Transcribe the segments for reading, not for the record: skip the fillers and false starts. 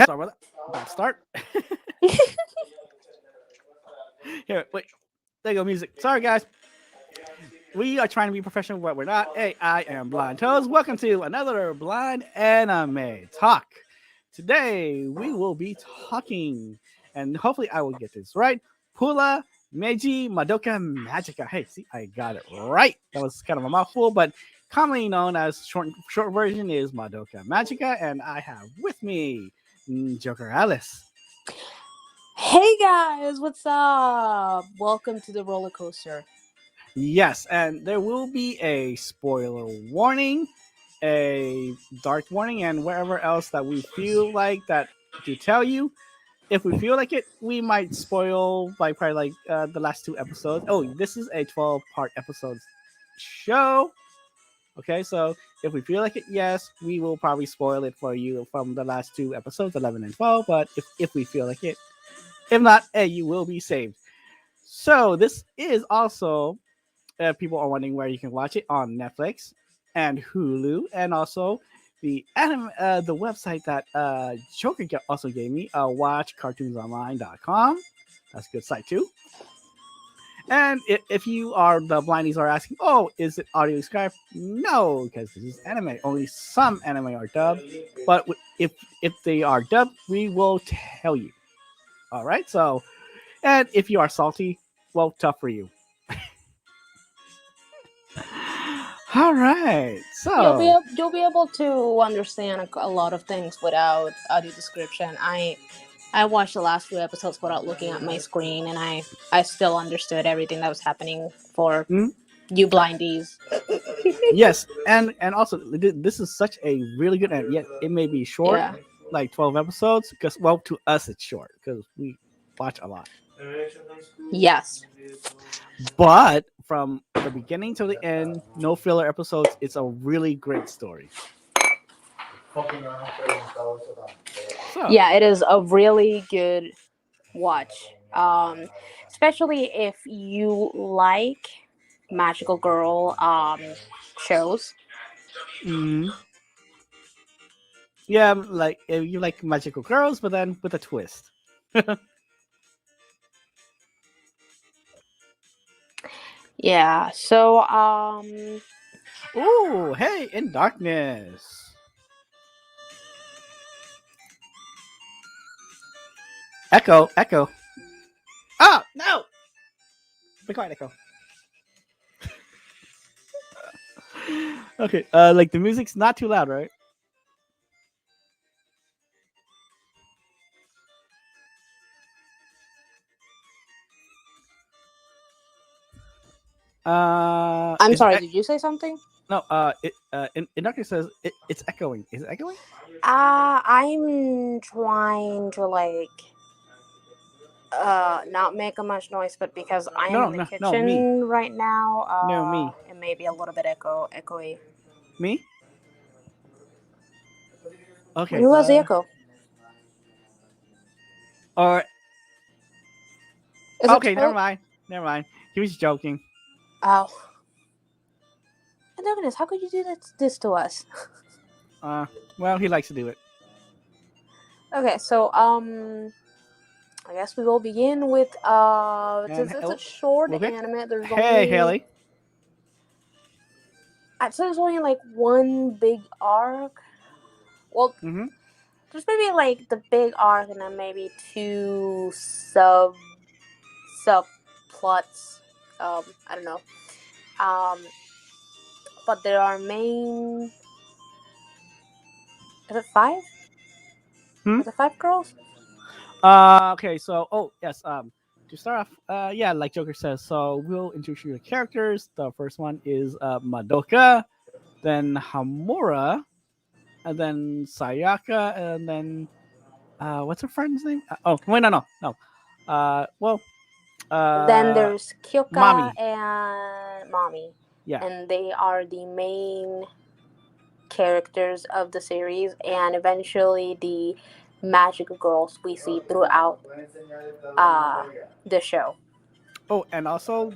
Sorry about that. Bad start. Here, wait. There you go, music. Sorry, guys. We are trying to be professional, but we're not. Hey, I am Blind Toes. Welcome to another Blind Anime Talk. Today, we will be talking, and hopefully I will get this right. Puella, Magi, Madoka magica. Hey, see, I got it right. That was kind of a mouthful, but commonly known as short version is Madoka magica, and I have with me Joker Alice. Hey guys, what's up? Welcome to the roller coaster. Yes, and there will be a spoiler warning, a dark warning, and wherever else that we feel like that to tell you. If we feel like it, we might spoil like probably like the last two episodes. Oh, this is a 12-part episode show. Okay, so if we feel like it, yes, we will probably spoil it for you from the last two episodes, 11 and 12. But if we feel like it, if not, hey, you will be saved. So this is also people are wondering where you can watch it on Netflix and Hulu, and also the website that Joker also gave me, watchcartoonsonline.com. That's a good site too. And if you are the blindies are asking, oh, is it audio described? No, because this is anime. Only some anime are dubbed, but if they are dubbed, we will tell you. All right. So, and if you are salty, well, tough for you. All right. So, You'll be able to understand a lot of things without audio description. I watched the last few episodes without looking at my screen, and I still understood everything that was happening for mm, you blindies. yes, and also this is such a really good, and yet it may be short, Yeah. like 12 episodes, because well, to us it's short because we watch a lot. Yes. But from the beginning to the end, no filler episodes. It's a really great story. So, Yeah, it is a really good watch. Especially if you like magical girl shows. mm, yeah, like if you like magical girls, but then with a twist. Yeah. So Ooh, hey, in darkness. Echo, echo. Ah, no! Be quiet, echo. Okay, like the music's not too loud, right? I'm Is sorry, did you say something? no, in darkness says it's echoing. Is it echoing? I'm trying to not make a much noise, but because I No, am no, in the no, no, me, kitchen right now, no, me, it may be a little bit echoey. me. Okay, Who has the echo? or Is it okay, never Cho? mind, never mind. He was joking. Oh, my goodness! How could you do this to us? Uh, well, he likes to do it. Okay, so I guess we will begin with And since it's a short real quick, anime. hey, Haley. I'd say there's only like one big arc. Well, Mm-hmm. there's maybe like the big arc and then maybe two subplots. I don't know. Um, but there are main. Is it five? Hmm? Is it five girls? Okay, so yes, to start off, yeah, like Joker says, so we'll introduce you to characters. The first one is Madoka, then Hamura, and then Sayaka, and then what's her friend's name? Oh, wait, no. Well, Then uh, there's Kyoka Mommy. and Mommy, Yeah. and they are the main characters of the series, and eventually the magical girls we see throughout uh, the show. Oh, and also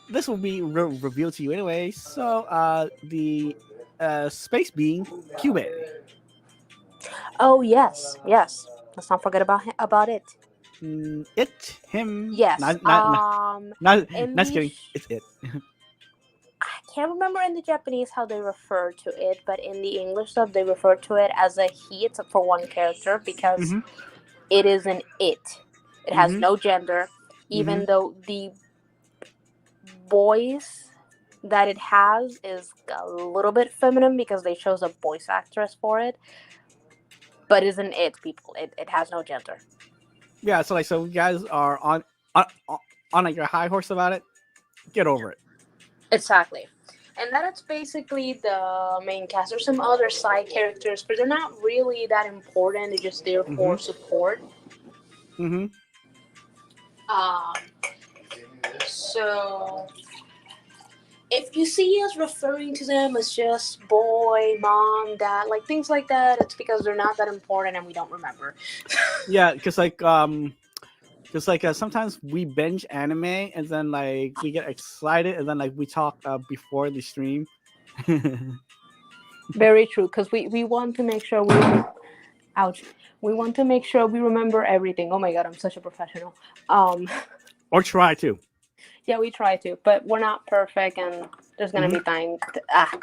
this will be revealed to you anyway. So the space being Cubed. Oh yes, yes. Let's not forget about it. It, him, Yes. In not the kidding. It's it. I can't remember in the Japanese how they refer to it, but in the English sub they refer to it as a he. It's for one character because Mm-hmm. it is an it. It has Mm-hmm. no gender, Mm-hmm. even though the voice that it has is a little bit feminine because they chose a voice actress for it. But it's an it, people. It has no gender. Yeah. So like, so you guys are on on like your high horse about it. Get over it. Exactly. And that's basically the main cast. There's some other side characters, but they're not really that important. They're just there Mm-hmm. for support. Mm-hmm. Um, so if you see us referring to them as just boy, mom, dad, like things like that, it's because they're not that important and we don't remember. Yeah, because like sometimes we binge anime and then like we get excited and then like we talk before the stream. Very true, because we want to make sure we ouch. We want to make sure we remember everything. Oh my god, I'm such a professional. Um, Or try to. yeah, we try to, but we're not perfect, and there's gonna Mm-hmm.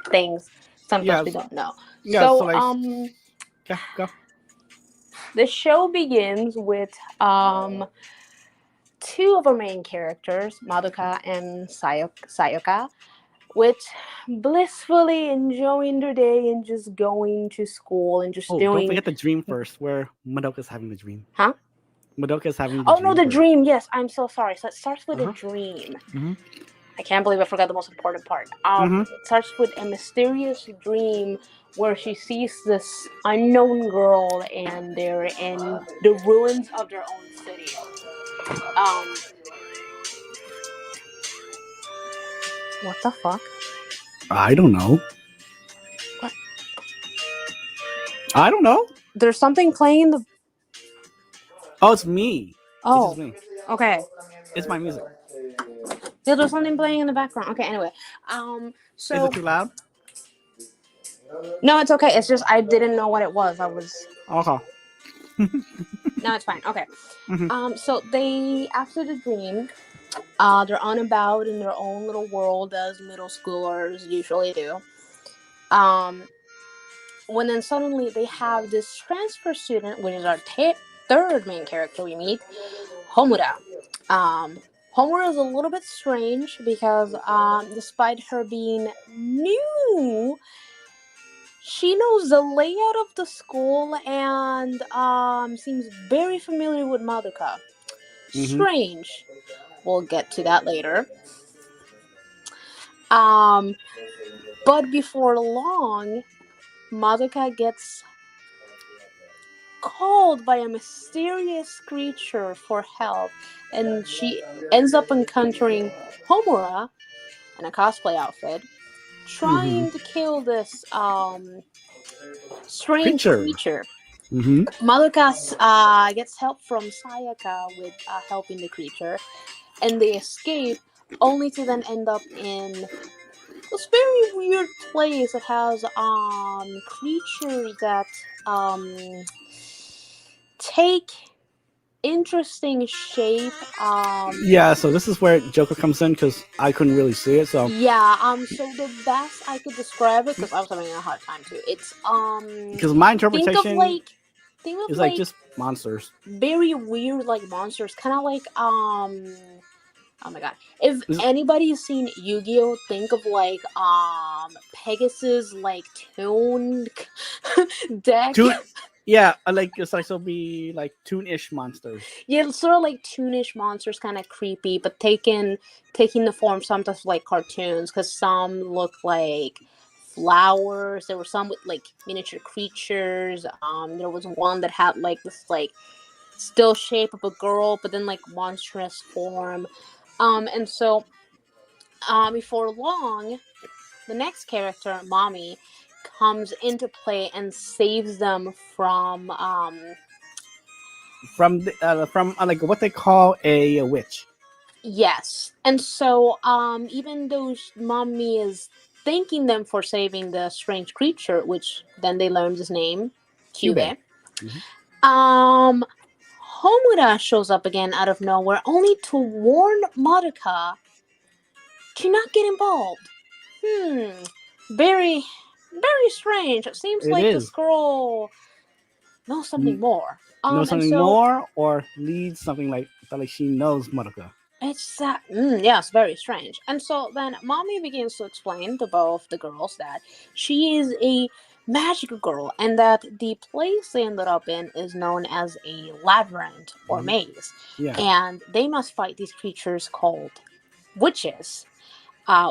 be things sometimes we Yes. don't know. Yeah. So So like, yeah, go. the show begins with two of our main characters, Madoka and Sayoka, with blissfully enjoying their day and just going to school and just Oh, don't doing, forget the dream first, where Madoka's having the dream. huh? Madoka's having the Oh no, dream the first. dream. Yes, I'm so sorry. So it starts with Uh a huh. dream. Mm-hmm. I can't believe I forgot the most important part. Mm-hmm. It starts with a mysterious dream where she sees this unknown girl and they're in the ruins of their own city. Um, what the fuck? I don't know. What? I don't know. There's something playing in the. Oh, it's me. It's just Oh, me. okay. It's my music. Yeah, there's something playing in the background. Okay, anyway. Is it So too loud? no, it's okay. It's just I didn't know what it was. I was. Okay. No, it's fine. Okay. Mm-hmm. So they after the dream, they're on about in their own little world as middle schoolers usually do. Um, when then suddenly they have this transfer student, which is our third main character we meet, Homura. Um, Homura is a little bit strange because despite her being new, she knows the layout of the school and seems very familiar with Madoka. Mm-hmm. Strange. We'll get to that later. Um, but before long, Madoka gets called by a mysterious creature for help, and she ends up encountering Homura in a cosplay outfit, Mm-hmm. trying to kill this strange Creature. creature. Mm-hmm. Madoka gets help from Sayaka with helping the creature, and they escape, only to then end up in this very weird place that has creatures that take interesting shape. Yeah. So this is where Joker comes in because I couldn't really see it. So Yeah. So the best I could describe it, because I was having a hard time too. It's because my think of interpretation like think of is like like just monsters. very weird like monsters, kind of like oh my god. If This- anybody's seen Yu-Gi-Oh, think of like Pegasus like tuned deck. Toon, yeah, like it's like so be like toon-ish monsters. Yeah, it's sort of like toonish monsters, kind of creepy, but taking the form sometimes like cartoons, because some look like flowers. There were some with like miniature creatures. There was one that had like this like still shape of a girl, but then like monstrous form. And so before long, the next character, Mommy, comes into play and saves them From like what they call a witch. yes. And so even though Mommy is thanking them for saving the strange creature, which then they learned his name, Cube. Cube. Hmm. Um, Homura shows up again out of nowhere, only to warn Madoka to not get involved. Hmm, very, very strange. It seems It like this is. girl knows something N- more. know And something so more or leads something like that, like she knows Madoka. it's yes, very strange. And so then mommy begins to explain to both the girls that she is a magical girl and that the place they ended up in is known as a labyrinth or Hmm. maze. Yeah. And they must fight these creatures called witches,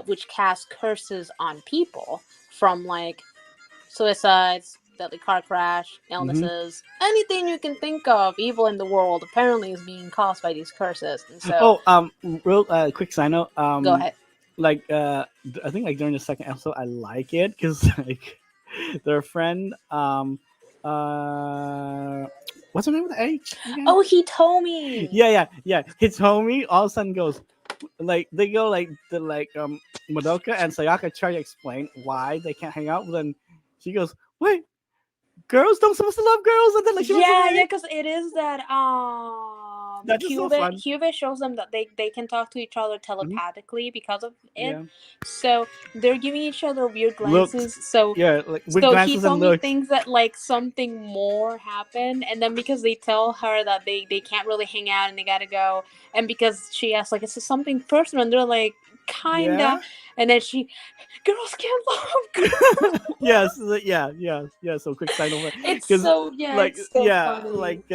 which cast curses on people from like suicides, deadly car crash, Hmm. illnesses, anything you can think of evil in the world apparently is being caused by these curses. And so, Oh, real quick side note. go ahead. Like I think like during the second episode, I like it because like their friend, uh, what's her name with the H again? Oh, he told me. Yeah, yeah, yeah. His homie all of a sudden goes like they go like the like Madoka and Sayaka try to explain why they can't hang out. But then she goes, "Wait, girls don't supposed to love girls," and then like she runs Yeah, away. yeah, because it is that That's just so fun. Cube shows them that they can talk to each other Hmm. telepathically because of it. Yeah, So they're giving each other weird looks. glances. So Yeah, like with so he glances and told me looks. things that like something more happened, and then because they tell her that they can't really hang out and they gotta go, and because she asks like, "Is this something personal?" and they're like, "Kinda," Yeah. and then she, "Girls can't love girls." Yes. Yeah. Yeah. Yeah. So quick side note, It's because so yeah, like it's so yeah, funny. like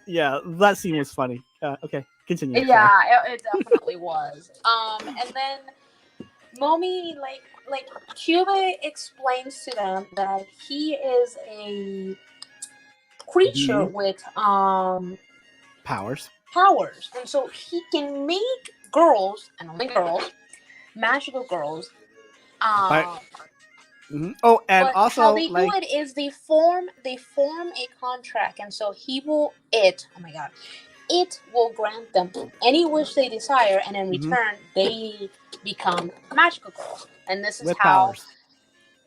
yeah, that scene was funny. Okay, continue. Sorry. Yeah, it definitely was. And then Momi like Cuba explains to them that he is a creature Hmm. with Powers. powers, and so he can make girls and only girls, magical girls. But Um, oh, and but how also they do like it is they form a contract, and so he will it. Oh my god, it will grant them any wish they desire, and in mhm, return, they become magical girls. And this is with how powers.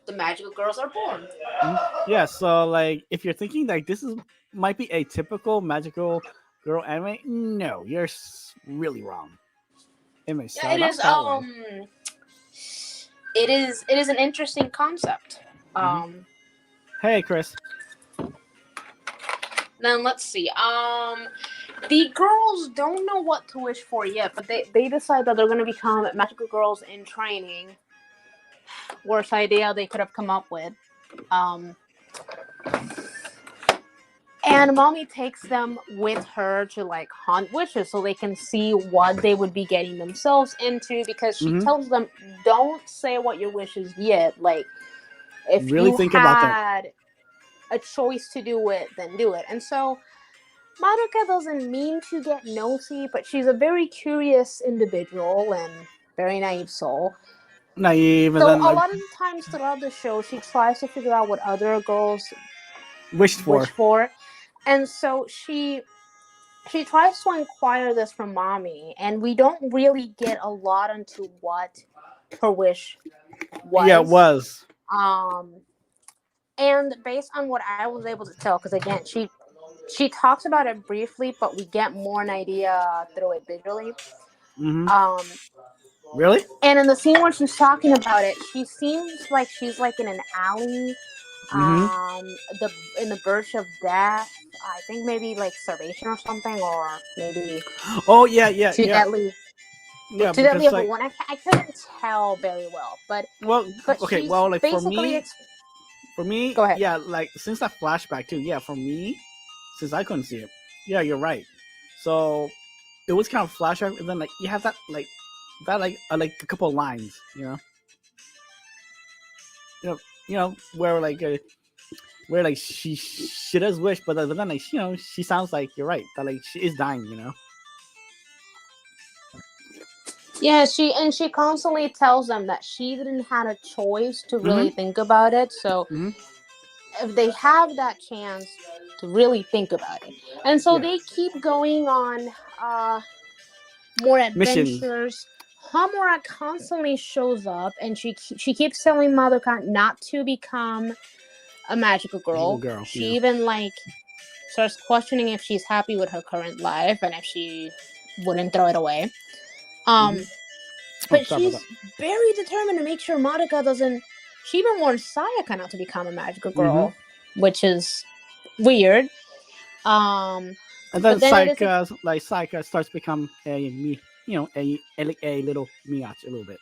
the magical girls are born. Yeah. So like, if you're thinking like this is might be a typical magical girl anime, no, you're really wrong. It may Yeah, it start is. off that way. It is an interesting concept. Hmm. Um, Hey, Chris. then let's see. The girls don't know what to wish for yet, but they decide that they're going to become magical girls in training. Worst idea they could have come up with. Um, and mommy takes them with her to like hunt witches so they can see what they would be getting themselves into because she Hmm. tells them don't say what your wish is yet. Like if Really you think about that. had a choice to do it, then do it. And so Madoka doesn't mean to get nosy, but she's a very curious individual and very naive soul. Naive, and So then a like lot of the times throughout the show, she tries to figure out what other girls wished wish for. for, and so she tries to inquire this from mommy, and we don't really get a lot into what her wish Yeah, it was. was. Um, and based on what I was able to tell, because again, she talks about it briefly, but we get more an idea through it visually. Hmm. Um, Really? and in the scene where she's talking about it, she seems like she's like in an alley. Hmm. The in the verge of death. I think maybe like starvation or something, or maybe Oh yeah, yeah, too yeah, deadly, yeah. too deadly Because of a like, one. I couldn't tell very well, well, but okay, she's well, like basically. for me, Go ahead. yeah, like since that flashback too, yeah, for me, since I couldn't see it, yeah, you're right. So it was kind of flashback, and then like you have that like a couple of lines, where like she does wish, but then like she sounds like you're right that like she is dying. Yeah, she constantly tells them that she didn't have a choice to Hmm. really think about it. So Hmm. if they have that chance to really think about it, and so Yeah, they keep going on more missions. adventures. Hamura constantly shows up, and she keeps telling Madoka not to become a magical Magical girl. girl. She Yeah. even like starts questioning if she's happy with her current life and if she wouldn't throw it away. Hmm. Um, Oh, but sorry about she's very determined to make sure Madoka doesn't. She even warns Sayaka not to become a magical that. Hmm. girl, which is weird. Um, And then but then it is a Saika starts become a me, a little miach a little bit.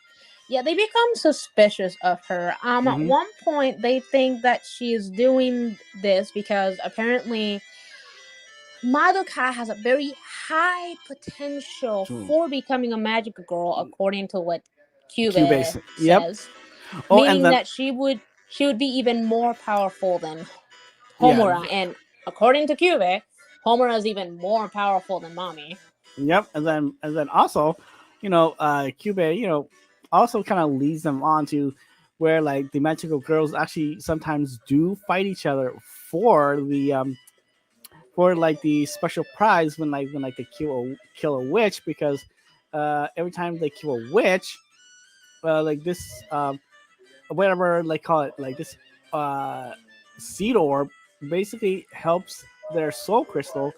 yeah, they become suspicious of her. At Hmm. one point they think that she is doing this because apparently Madoka has a very high potential So, for becoming a magical girl, according to what Cube Cubase. Yep. says, Oh, and meaning then that she would be even more powerful than yeah, Homura, and according to Cube, Homura is even more powerful than Mommy. yep, and then also, Cube, also kind of leads them on to where like the magical girls actually sometimes do fight each other for the special prize when they kill a witch because every time they kill a witch, like this whatever they call it, like this uh seed orb basically helps their soul crystal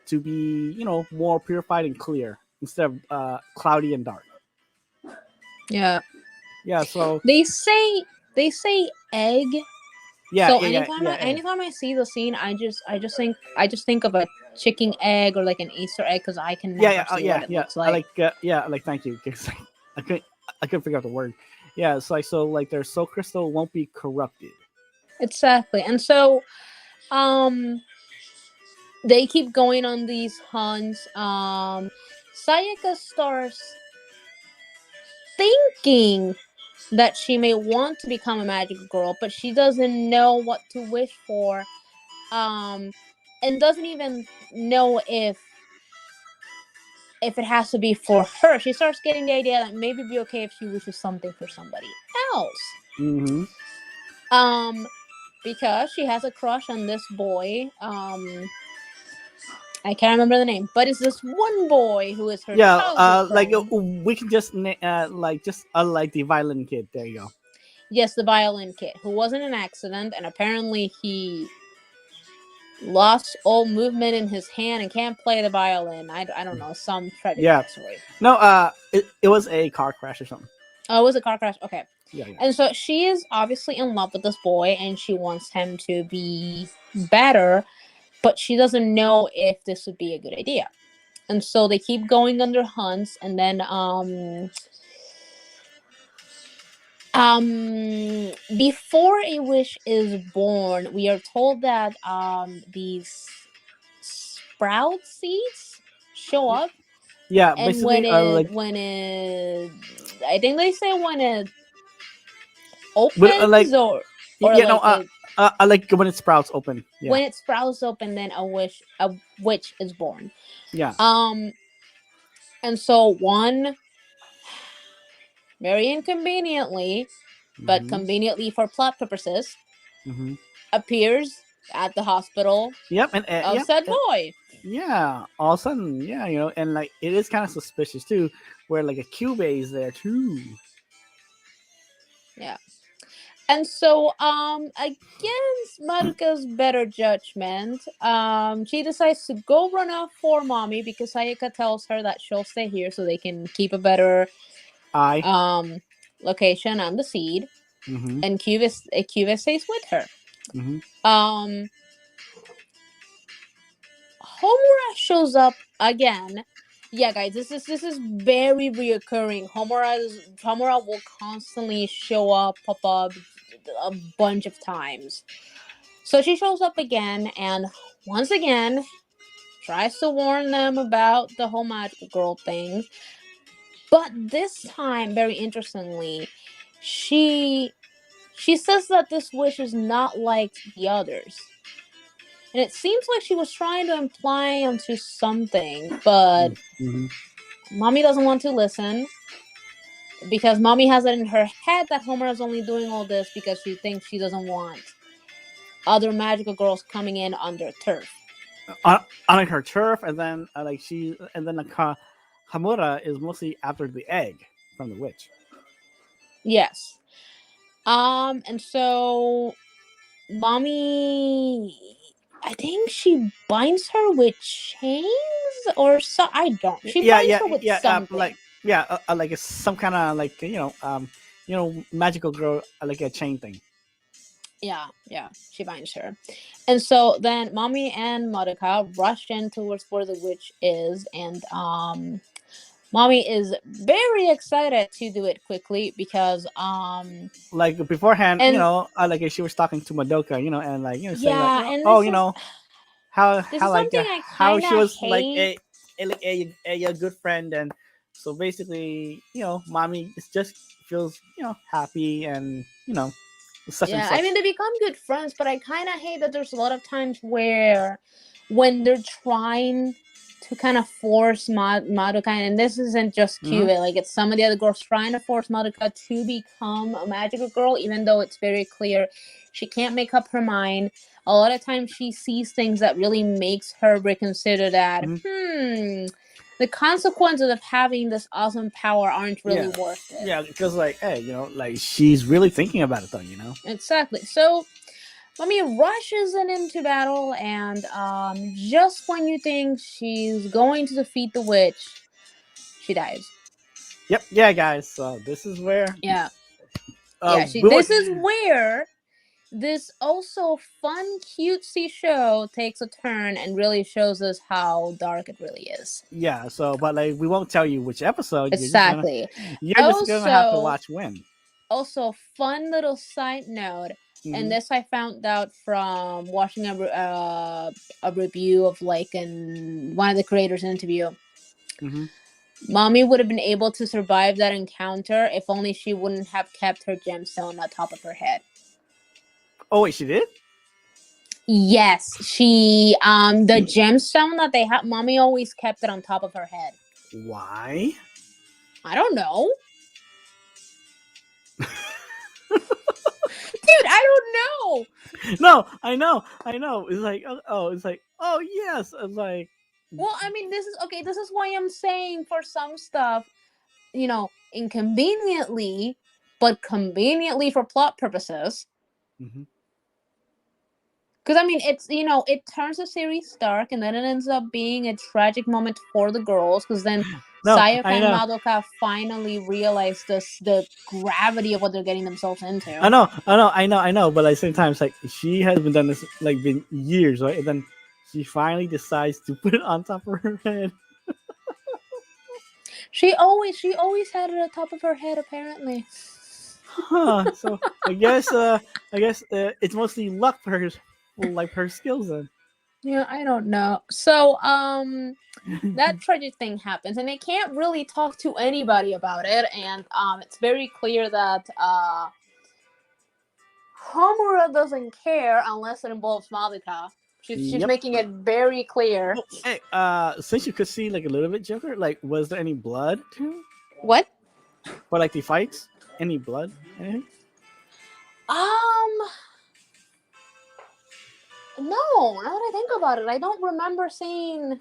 to be more purified and clear instead of cloudy and dark. Yeah, Yeah, so they say egg. yeah, So yeah, yeah, anytime yeah, I anytime I see the scene, I just think of a chicken egg or like an Easter egg because I can yeah, never yeah, see yeah, what it yeah. looks like. Like thank you, 'cause I couldn't I couldn't figure out the word. Yeah, it's like so like their soul crystal won't be corrupted. Exactly, and so um they keep going on these hunts. Sayaka starts thinking that she may want to become a magical girl, but she doesn't know what to wish for. Um, and doesn't even know if it has to be for her. She starts getting the idea that maybe it'd be okay if she wishes something for somebody else. Mm-hmm. Um, because she has a crush on this boy. I can't remember the name, but it's this one boy who is her Yeah, childhood like friend. we can just like the violin kid. There you go. Yes, the violin kid, who was in an accident, and apparently he lost all movement in his hand and can't play the violin. I don't know, some tragic Yeah. backstory. No, it was a car crash or something. Oh, it was a car crash. Okay. Yeah, yeah. And so she is obviously in love with this boy and she wants him to be better, but she doesn't know if this would be a good idea. And so they keep going on their hunts, and then before a wish is born, we are told that these sprout seeds show up, Yeah, and basically, like I think they say when it with opens, or yeah, no, like it like when it sprouts open. Yeah, when it sprouts open, then a witch is born. yeah. Um, and so one, very inconveniently, but Hmm. conveniently for plot purposes, Hmm. appears at the hospital Yep, and of yep, said boy. yeah. All of a sudden, yeah, and like it is kind of suspicious too, where like a Cube is there too. Yeah. And so, against Maruka's better judgment, she decides to go run off for mommy because Sayaka tells her that she'll stay here so they can keep a better I. um location on the seed, Hmm. and Cuba stays with her. Hmm. Um, Homura shows up again. Yeah, guys, this is very reoccurring. Homura will constantly show up, pop up a bunch of times. So she shows up again, and once again tries to warn them about the whole magical girl thing. But this time, very interestingly, she she says that this wish is not like the others. And it seems like she was trying to imply onto something, but Hmm. mommy doesn't want to listen because mommy has it in her head that Homer is only doing all this because she thinks she doesn't want other magical girls coming in on their turf. On like her turf, and then Hamura is mostly after the egg from the witch. Yes. And so Mommy, I think she binds her with chains or so. I don't. She Yeah, binds yeah, her with yeah. Like something. yeah, like it's some kind of like magical girl like a chain thing. Yeah, yeah, she binds her. And so then Mommy and Madoka rush in towards where the witch is, and Mommy is very excited to do it quickly because Like beforehand, and like she was talking to Madoka, and like saying like, yeah, and oh, this is how this is like something I how kind she of was like hate. a good friend, and so basically, mommy is just feels happy, and such and Yeah, I such. mean they become good friends, but I kind of hate that there's a lot of times where when they're trying to kind of force Madoka, and this isn't just Hmm. Cube, like it's some of the other girls trying to force Madoka to become a magical girl, even though it's very clear she can't make up her mind. A lot of times she sees things that really makes her reconsider that, Hmm. the consequences of having this awesome power aren't really Yeah, worth it. yeah, because like, hey, like she's really thinking about it, though. Exactly. So Mummy rushes into battle, and just when you think she's going to defeat the witch, she dies. Yep, yeah, guys. So this is where Yeah, yeah. She. we would. This is where this also fun, cutesy show takes a turn and really shows us how dark it really is. Yeah, so but like we won't tell you which episode. Exactly. You're just gonna have to Also, watch when. also fun little side note, and Hmm. this I found out from watching a review of like in one of the creators' interview. Hmm. Mommy would have been able to survive that encounter if only she wouldn't have kept her gemstone on top of her head. Oh wait, she did. Yes, she the gemstone that they had, Mommy always kept it on top of her head. Why? I don't know. Dude, I don't know. No, I know. It's like, it's like, oh yes. It's like, Well, I mean, this is okay, this is why I'm saying for some stuff, inconveniently, but conveniently for plot purposes. mhm. Because I mean, it turns the series dark, and then it ends up being a tragic moment for the girls. Because then No, Sayaka I and know, Madoka finally realize the gravity of what they're getting themselves I into. know, I know, I know, I know. But at the same time, it's like she has been done this like been years, right? And then she finally decides to put it on top of her head. She always had it on top of her head, apparently. Huh. So I guess it's mostly luck for her, like her skills then. Yeah, I don't know. So that tragic thing happens, and they can't really talk to anybody about it, and it's very clear that Homura doesn't care unless it involves Madoka. She's Yep. making it very clear. Well, hey, since you could see like a little bit Joker, like was there any blood too? What? For like the fights? Any blood? Anything? Um, no. Now that I think about it, I don't remember seeing.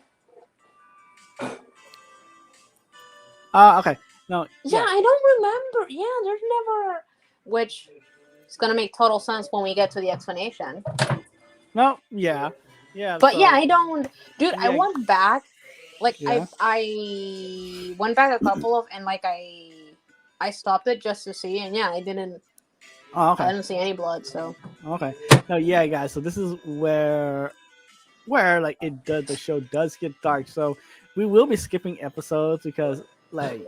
Okay. No, Yeah, yeah. I don't remember. Yeah, there's never. Which is gonna make total sense when we get to the explanation. No, yeah. Yeah, But yeah, so I don't. Dude, I yeah, went back. Like yeah. I went back a couple of, and like I stopped it just to see, and yeah, I didn't. Oh, I okay. didn't see any blood, so. Okay. No, yeah, guys. So this is where like the show does get dark. So we will be skipping episodes because like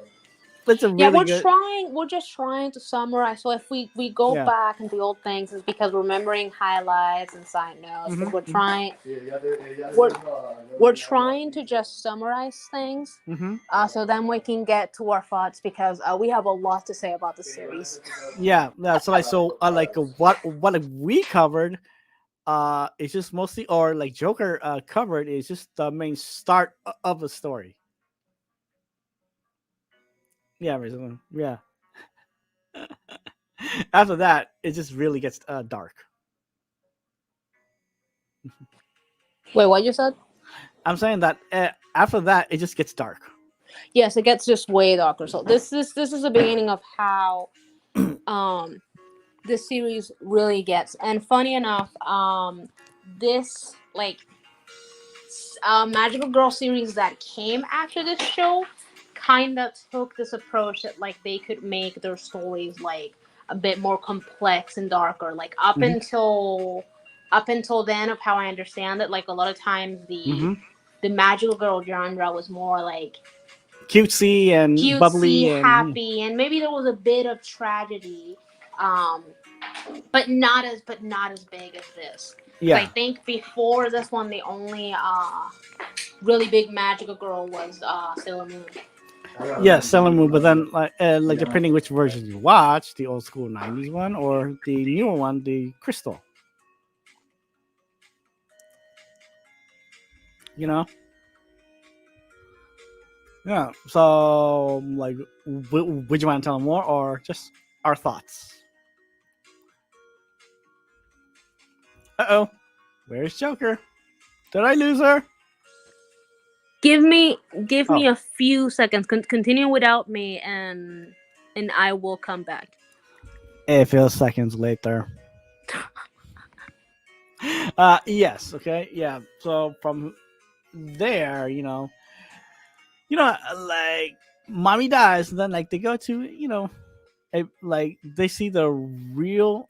it's a Yeah, really good. we're just trying to summarize. So if we go Yeah. back into the old things, it's because we're remembering highlights and side notes. Mhm. Because Mhm. we're we're trying to just summarize things, Mhm. so then we can get to our thoughts because we have a lot to say about the series. Yeah. Yeah. So what we covered it's just mostly or like Joker covered is just the main start of the story. Yeah, basically. Yeah. After that, it just really gets dark. Wait, what you said? I'm saying that after that, it just gets dark. Yes, it gets just way darker. So this is the beginning of how um the series really gets. And funny enough, this like magical girl series that came after this show kind of took this approach that like they could make their stories like a bit more complex and darker. Like Hmm. up until then, of how I understand it, like a lot of times Hmm. the magical girl genre was more like Cutesy and cutesy, bubbly and happy, and maybe there was a bit of tragedy, um, but not as big as this. Because I yeah, think before this one, the only really big magical girl was Sailor Moon. yeah, Sailor Moon. But then, like depending which version you watch, the old school '90s one or the newer one, the Crystal. You know, yeah. So, like, would you want to tell more or just our thoughts? Uh oh, where's Joker? Did I lose her? Give me give Oh, me a few seconds. Continue without me, and I will come back. a few seconds later. Yes. Okay. Yeah. So from there, like mommy dies, and then like they go to, like they see the real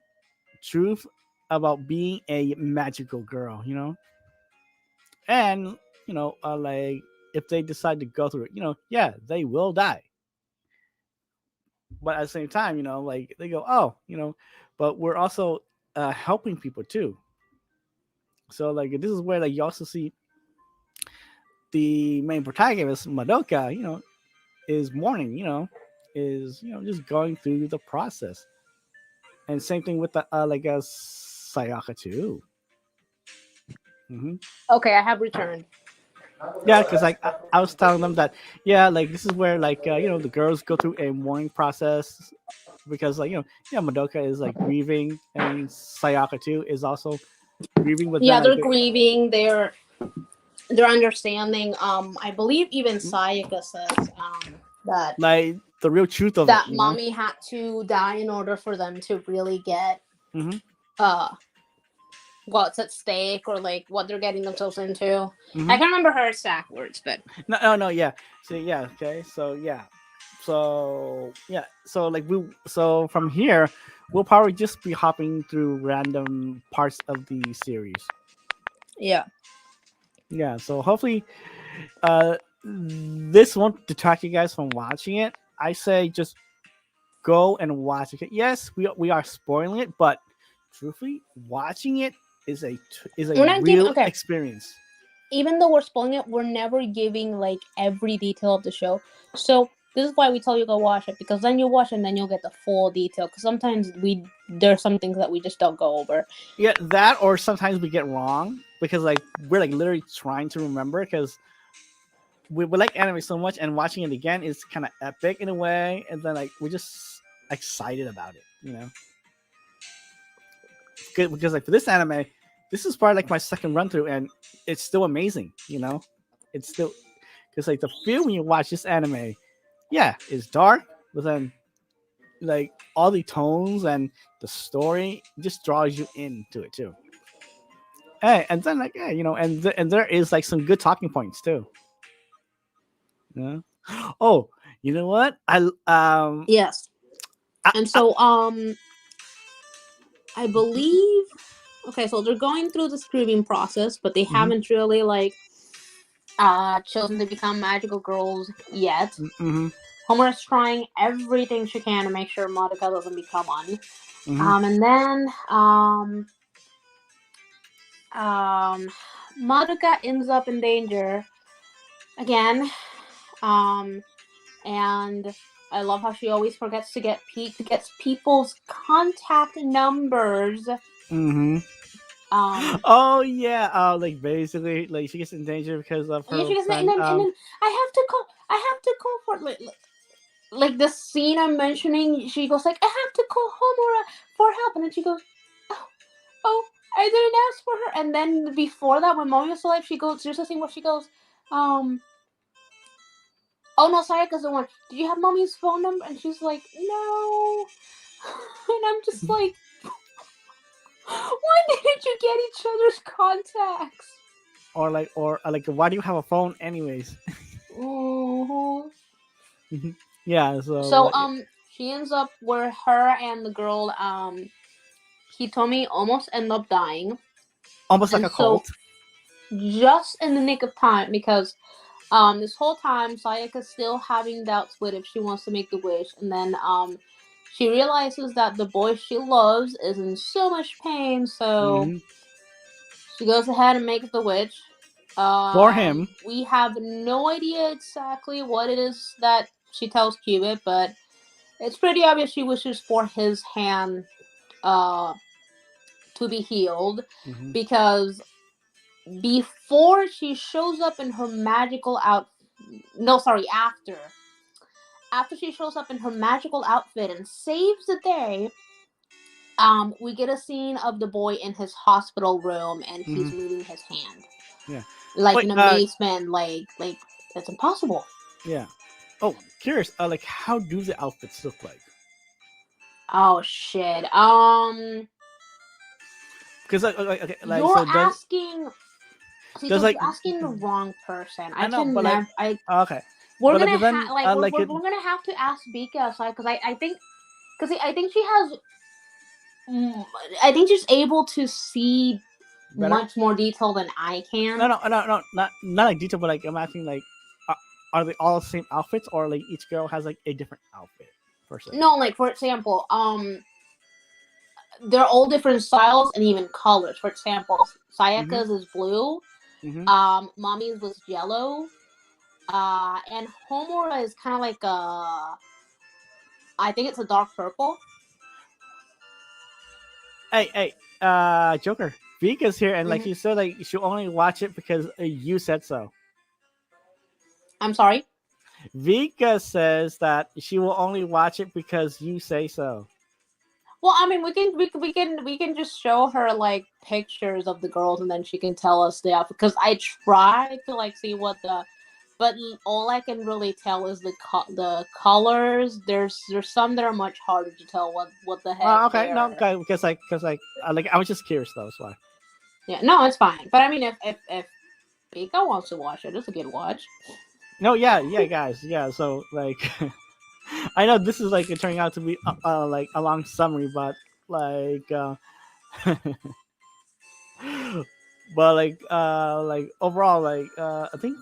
truth about being a magical girl, and like if they decide to go through it, yeah, they will die, but at the same time, like they go, oh, but we're also helping people too. So like this is where like you also see the main protagonist Madoka, is mourning, is just going through the process. And same thing with the like Sayaka too. Hmm. Okay, I have returned. Yeah, because like I was telling them that, yeah, like this is where like the girls go through a mourning process because like yeah, Madoka is like grieving and Sayaka too is also grieving, but then Yeah, like they're grieving. They're understanding. I believe even Sayaka says that like the real truth of it, that mommy had to die in order for them to really get Hmm. uh what's at stake or like what they're getting themselves into. I Hmm. can't remember her exact words, but No, no, no, yeah. So yeah, okay, so yeah, so yeah, so like so from here, we'll probably just be hopping through random parts of the series. yeah. Yeah, so hopefully, this won't detract you guys from watching it. I say just go and watch it. Yes, we are spoiling it, but truthfully, watching it is a We're not giving real okay. experience. Even though we're spoiling it, we're never giving like every detail of the show. So this is why we tell you go watch it, because then you watch it and then you'll get the full detail. Because sometimes there's some things that we just don't go over. Yeah, that or sometimes we get wrong because like we're like literally trying to remember because we like anime so much and watching it again is kind of epic in a way, and then like we're just excited about it, because like for this anime, this is probably like my second run through and it's still amazing, it's still because like the feel when you watch this anime, yeah, it's dark, but then like all the tones and the story just draws you into it too. Hey, and then like yeah, and there is like some good talking points too. Yeah. Oh, you know what? Yes. I, And I so I believe okay, so they're going through the grieving process, but they mm-hmm, haven't really like chosen to become magical girls yet. mm-hmm, Homer is trying everything she can to make sure Madoka doesn't become one. mm-hmm, And then um, Madoka ends up in danger again. Um, and I love how she always forgets to gets people's contact numbers. mm-hmm. Um, Oh yeah, like basically, like she gets in danger because of yeah, her she gets friend. and then I have to call for like the scene I'm mentioning. She goes like, I have to call Homura for help, and then she goes, oh, oh, I didn't ask for her. And then before that, when Mommy was alive, she goes, there's a scene where she goes, um, oh no, Sayaka's the one. Did you have Mommy's phone number? And she's like, no. And I'm just like, why didn't you get each other's contacts? or why do you have a phone anyways? Mhm. Yeah, so So like she ends up where her and the girl Hitomi almost end up dying, almost like and a so cult. just in the nick of time because this whole time Sayaka's still having doubts with if she wants to make the wish, and then she realizes that the boy she loves is in so much pain, so Hmm. she goes ahead and makes the wish. For him. We have no idea exactly what it is that she tells Cubit, but it's pretty obvious she wishes for his hand uh, to be healed Hmm. because before she shows up in her magical no, sorry, after she shows up in her magical outfit and saves the day, we get a scene of the boy in his hospital room and Hmm. he's moving his hand Yeah. like Wait. in amazement, like that's impossible. Yeah. Oh, curious. Like, how do the outfits look like? Oh shit. Because like okay, like You're so asking. See, does so like you're asking the wrong person. I I know, can but like never. I okay, we're but like gonna then like it, we're gonna have to ask Bika because I think because I think she has. mm, I think she's able to see better. much more detail than I No, can. no, no, no, not like detail, but like I'm asking like, are, are they all the same outfits or like each girl has like a different outfit per se? No, like for example, they're all different styles and even colors. For example, Mm-hmm. Sayaka's is blue. Mm-hmm. Mommy's was yellow. And Homura is kind of like a. I think it's a dark purple. Hey, Joker. Vika's here, and like Mm-hmm. you said, like you should only watch it because you said so. I'm sorry. Vika says that she will only watch it because you say so. Well, I mean, we can just show her like pictures of the girls, and then she can tell us the outfit. Because I tried to like see what the, but all I can really tell is the colors. There's some that are much harder to tell what the heck Okay, no, they're. okay, because I was just curious though. That's why. Yeah, no, it's fine. But I mean, if Pika wants to watch it, it's a good watch. No, yeah, guys, yeah. So like, I know this is like turning out to be like a long summary, but like, like overall, I think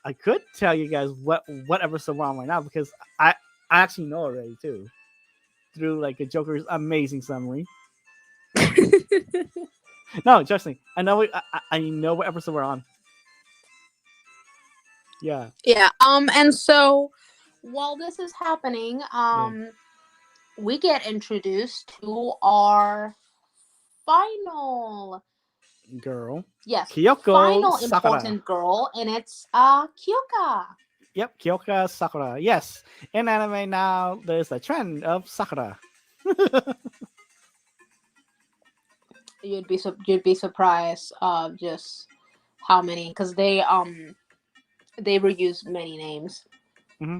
I could tell you guys what episode we're on right now because I actually know already too through like a Joker's amazing summary. No, trust me, I know I know what episode we're on. Yeah, Yeah. And so while this is happening, yeah, we get introduced to our final, girl, yes, Kyoko final Sakura. important girl, and it's Kyoka. Yep, Kyoka Sakura. Yes, in anime now there's a trend of Sakura. You'd be surprised just how many, because they reuse many names, Hmm.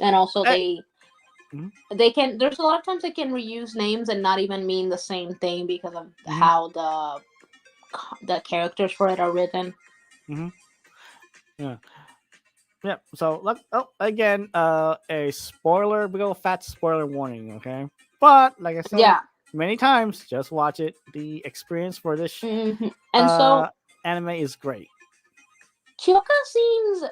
and also Hey. Hmm. they can, there's a lot of times they can reuse names and not even mean the same thing because of Hmm. how the characters for it are written. Hmm. Yeah. Yeah. So look. Oh, again, a spoiler. Big old fat spoiler warning. Okay. But like I said Yeah. many times, just watch it. The experience for this And uh so anime is great. Kyoka seems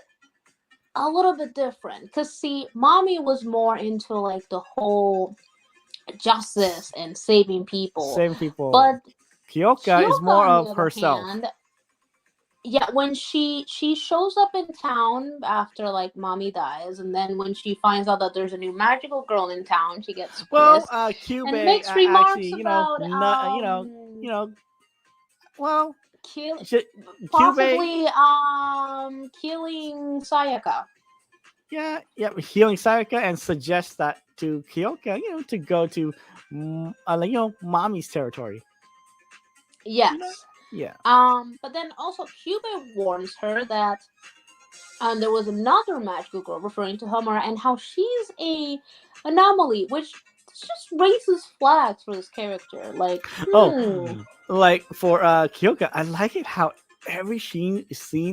a little bit different because see, mommy was more into like the whole justice and saving people, Same people. but Kyoka is Kyoka more on the of other herself. hand, yeah, when she shows up in town after like mommy dies, and then when she finds out that there's a new magical girl in town, she gets Well, pissed Cube and makes actually, remarks about not, well, kill sh- Cube, possibly killing Sayaka. yeah, healing Sayaka and suggests that to Kyoka, to go to, mommy's territory. You know, Yes. yeah. But then also Cupid warns her that there was another magical girl referring to Homura and how she's a anomaly, which It's just racist flags for this character. Like, Oh, hmm. like for Kyoka, I like it how every scene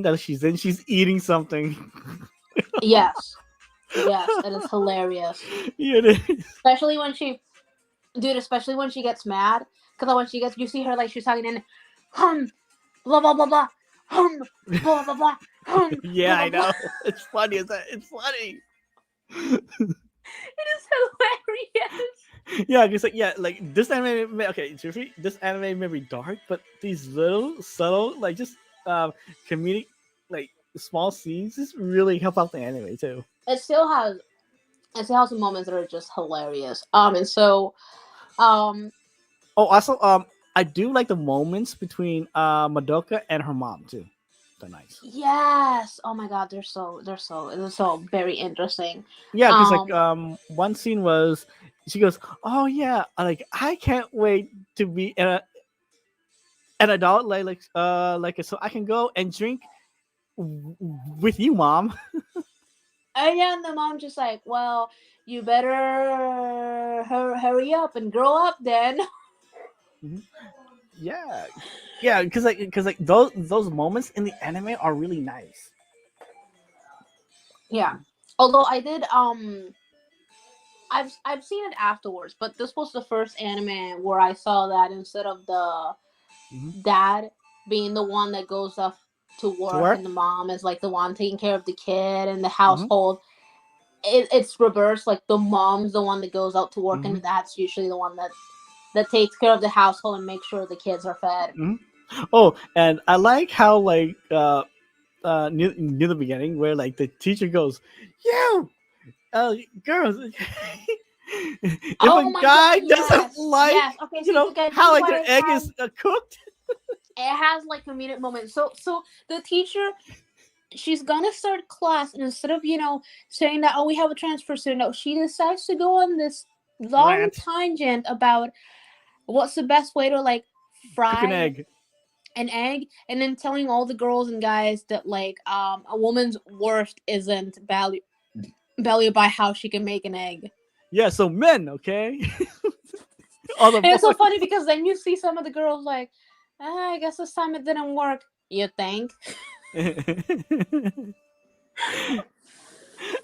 that she's in, she's eating something. Yes. Yes, and it's hilarious. Yeah, it is. Especially when she, dude, especially when she gets mad. Because when she gets, you see her like she's talking in, hum, blah, blah, blah, blah, hum, blah, blah, blah, hum, blah, Yeah, blah, I blah. know. It's funny. It's funny. It is hilarious. Yeah, because like this anime. Okay, truthfully, this anime may be dark, but these little subtle, like just comedic, like small scenes, just really help out the anime too. It still has, it still has some moments that are just hilarious. And so, um, Oh, also, I do like the moments between Madoka and her mom too. They're nice. yes. Oh my god, they're so very interesting. Yeah, because like Um, one scene was she goes, "Oh yeah, like I can't wait to be an adult, like so I can go and drink with you, mom." and yeah, and the mom just like, well, you better hurry up and grow up then. Mhm. Yeah, yeah, because like those moments in the anime are really nice. Yeah. Although I did I've seen it afterwards, but this was the first anime where I saw that instead of the Hmm. dad being the one that goes off to To work work. and the mom is like the one taking care of the kid and the Hmm. household, it's reversed. Like the mom's the one that goes out to work and Hmm. the dad's usually the one that takes care of the household and makes sure the kids are fed. Hmm. Oh, and I like how like near the beginning where like the teacher goes, "You, girls, if a Oh my guy god, doesn't yes. like Yes. Okay, so again, this how is like their why egg is cooked." it has like comedic moments. So the teacher, she's gonna start class, and instead of saying that, oh, we have a transfer student, no, she decides to go on this long Rant, tangent about what's the best way to like cook an fry egg. an egg, and then telling all the girls and guys that like a woman's worth isn't valued by how she can make an egg. Yeah, so men, okay, all the And it's so boys. funny because then you see some of the girls like, I guess this time it didn't work. You think?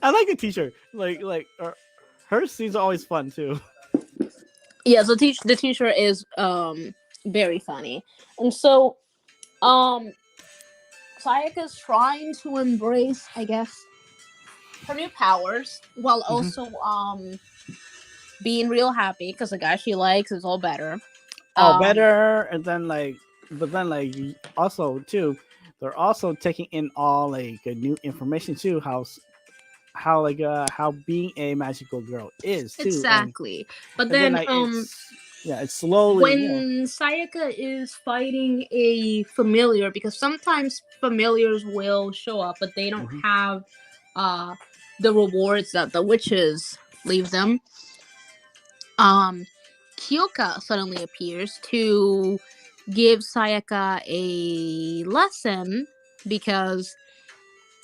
I like the teacher. Like her scenes are always fun too. Yeah, so the teacher is very funny. And so Sayaka's trying to embrace, I guess, her new powers while Mhm. also being real happy because the guy she likes is all better. All Um better, and then like, but then like also too, they're also taking in all like new information too. How like how being a magical girl is too, exactly. But and then then like it's slowly when Sayaka is fighting a familiar, because sometimes familiars will show up but they don't Mhm. have uh the rewards that the witches leave them. um Kyoka suddenly appears to give Sayaka a lesson because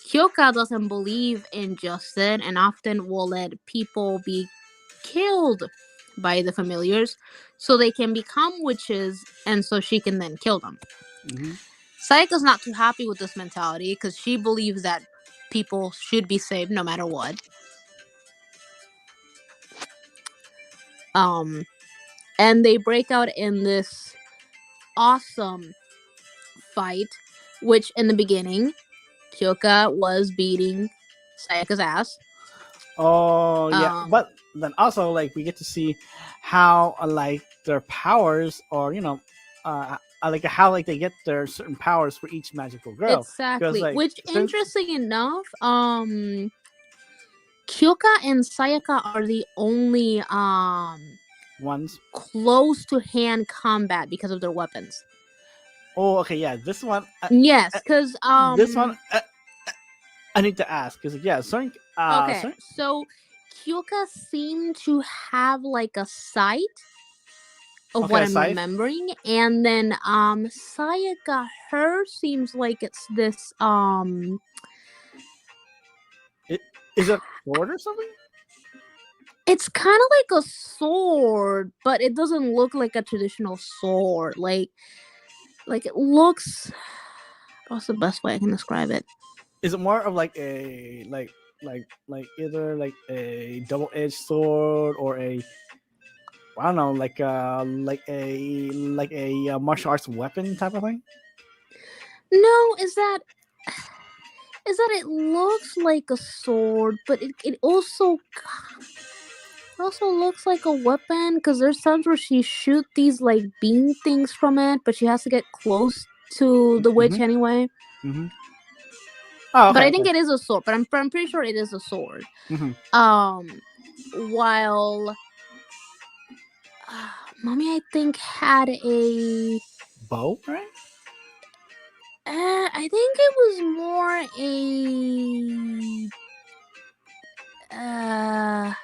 Kyoka doesn't believe in justice and often will let people be killed by the familiars so they can become witches and so she can then kill them. Mhm. Sayaka's not too happy with this mentality because she believes that people should be saved no matter what. Um, and they break out in this awesome fight, which in the beginning, Kyoka was beating Sayaka's ass. Oh yeah, Um, but then also like we get to see how like their powers, or I like how like they get their certain powers for each magical girl, because exactly. like Which, since interesting enough, Kyoka and Sayaka are the only ones. close to hand combat because of their weapons. Oh, okay, yeah, Yes, because this one I need to ask because yeah, okay, certain so Kyoka seemed to have like a sight of what okay, I'm scythe. remembering, and then Sayaka, her seems like it's this It, is it a sword or something? It's kind of like a sword, but it doesn't look like a traditional sword. Like it looks. What's the best way I can describe it? Is it more of like a like either like a double edged sword or a I don't know like a martial arts weapon type of thing? No, is that it looks like a sword, but it also looks like a weapon because there's times where she shoot these like beam things from it, but she has to get close to the witch Mm-hmm. anyway. Mm-hmm. Oh, But okay, I okay. think it is a sword. But I'm pretty sure it is a sword. Mm-hmm. Um, while mommy I think had a. Bow, right? I think it was more a. Uh,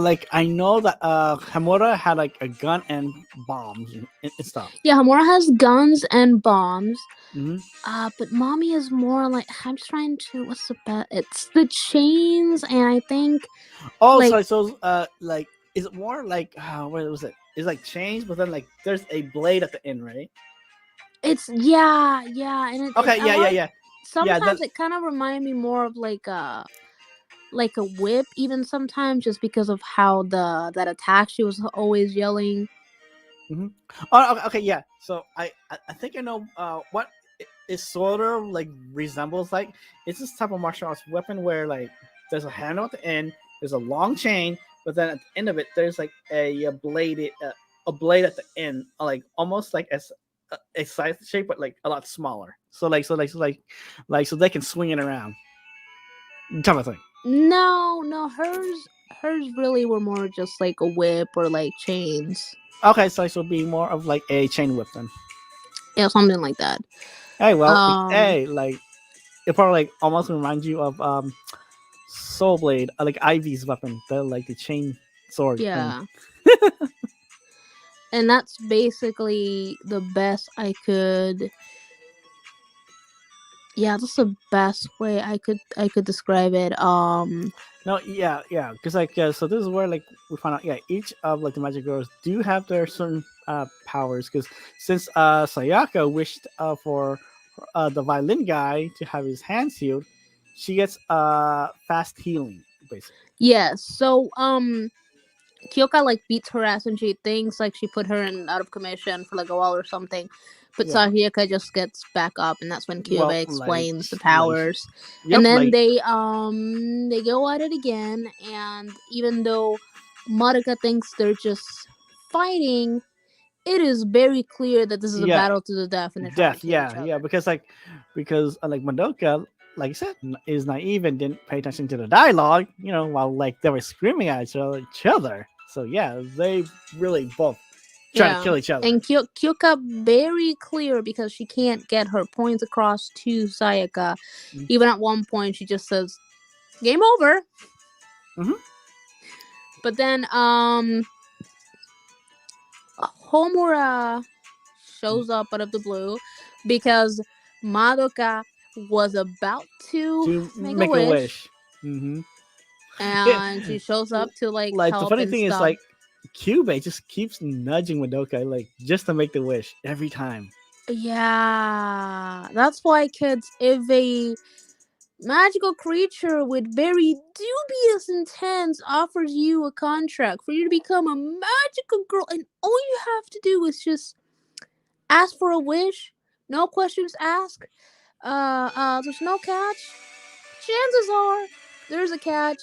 Like I know that Hamura had like a gun and bombs and stuff. yeah, Hamura has guns and bombs. Mm-hmm. But mommy is more like I'm just trying to. What's the best? It's the chains, and I think Oh, like sorry. So, like, is it more like what was it? It's like chains, but then like there's a blade at the end, right? it's yeah, and it Okay, a yeah, yeah, lot. yeah, yeah. Then Sometimes it kind of remind me more of like a whip, even sometimes just because of how that attack she was always yelling. hmm oh, okay, okay, yeah. So I think I know what it sort of like resembles. Like it's this type of martial arts weapon where like there's a handle at the end, there's a long chain, but then at the end of it there's like a blade at the end, like almost like as a side shape, but like a lot smaller. So they can swing it around, type of thing. No, no, hers really were more just like a whip or like chains. Okay, so this will be more of like a chain whip then. Yeah, something like that. Hey, well, Um, hey, like it probably like almost reminds you of Soul Blade, like Ivy's weapon, the like the chain sword thing. yeah. And that's basically the best I could. Yeah, that's the best way I could describe it. No, yeah, yeah, because like so this is where like we found out, yeah, each of like the magic girls do have their certain powers. Because since Sayaka wished for the violin guy to have his hands healed, she gets fast healing basically. yes. So Kyoka like beats her ass and she thinks like she put her in out of commission for like a while or something. But Yeah, Sahyaka just gets back up and that's when well, Kyuubi explains the like powers. And yep, then like they go at it again, and even though Madoka thinks they're just fighting, it is very clear that this is a yeah, battle to the death and they're trying to death, kill each yeah, yeah, other. because like Madoka, like I said, is naive and didn't pay attention to the dialogue, while like they were screaming at each other. So yeah, they really both trying to Yeah. kill each other. And Kyoka very clear because she can't get her points across to Sayaka. Even at one point she just says, "Game over." Mm-hmm. But then Homura shows up out of the blue because Madoka was about to To make a make a wish, wish. Mm-hmm. Yeah, and she shows up to like like the help funny and thing is stuff. like Cube just keeps nudging Madoka like just to make the wish every time. Yeah, that's why kids, if a magical creature with very dubious intents offers you a contract for you to become a magical girl, and all you have to do is just ask for a wish, no questions asked. There's no catch. Chances are there's a catch,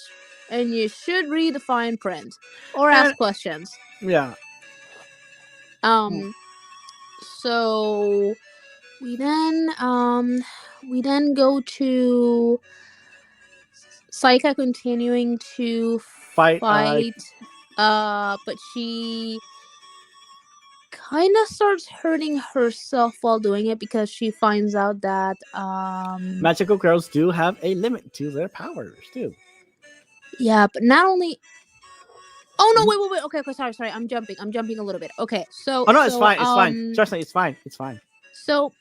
and you should read the fine print or And ask questions. yeah, Um, so we then go to Saika continuing to fight. fight. But she kind of starts hurting herself while doing it because she finds out that Magical girls do have a limit to their powers too. yeah, but not only. Oh no! Mhm. Wait. Okay, okay. Sorry. I'm jumping. I'm jumping a little bit. Okay. So Oh no, it's so fine. It's fine. Trust me, it's fine. It's fine. so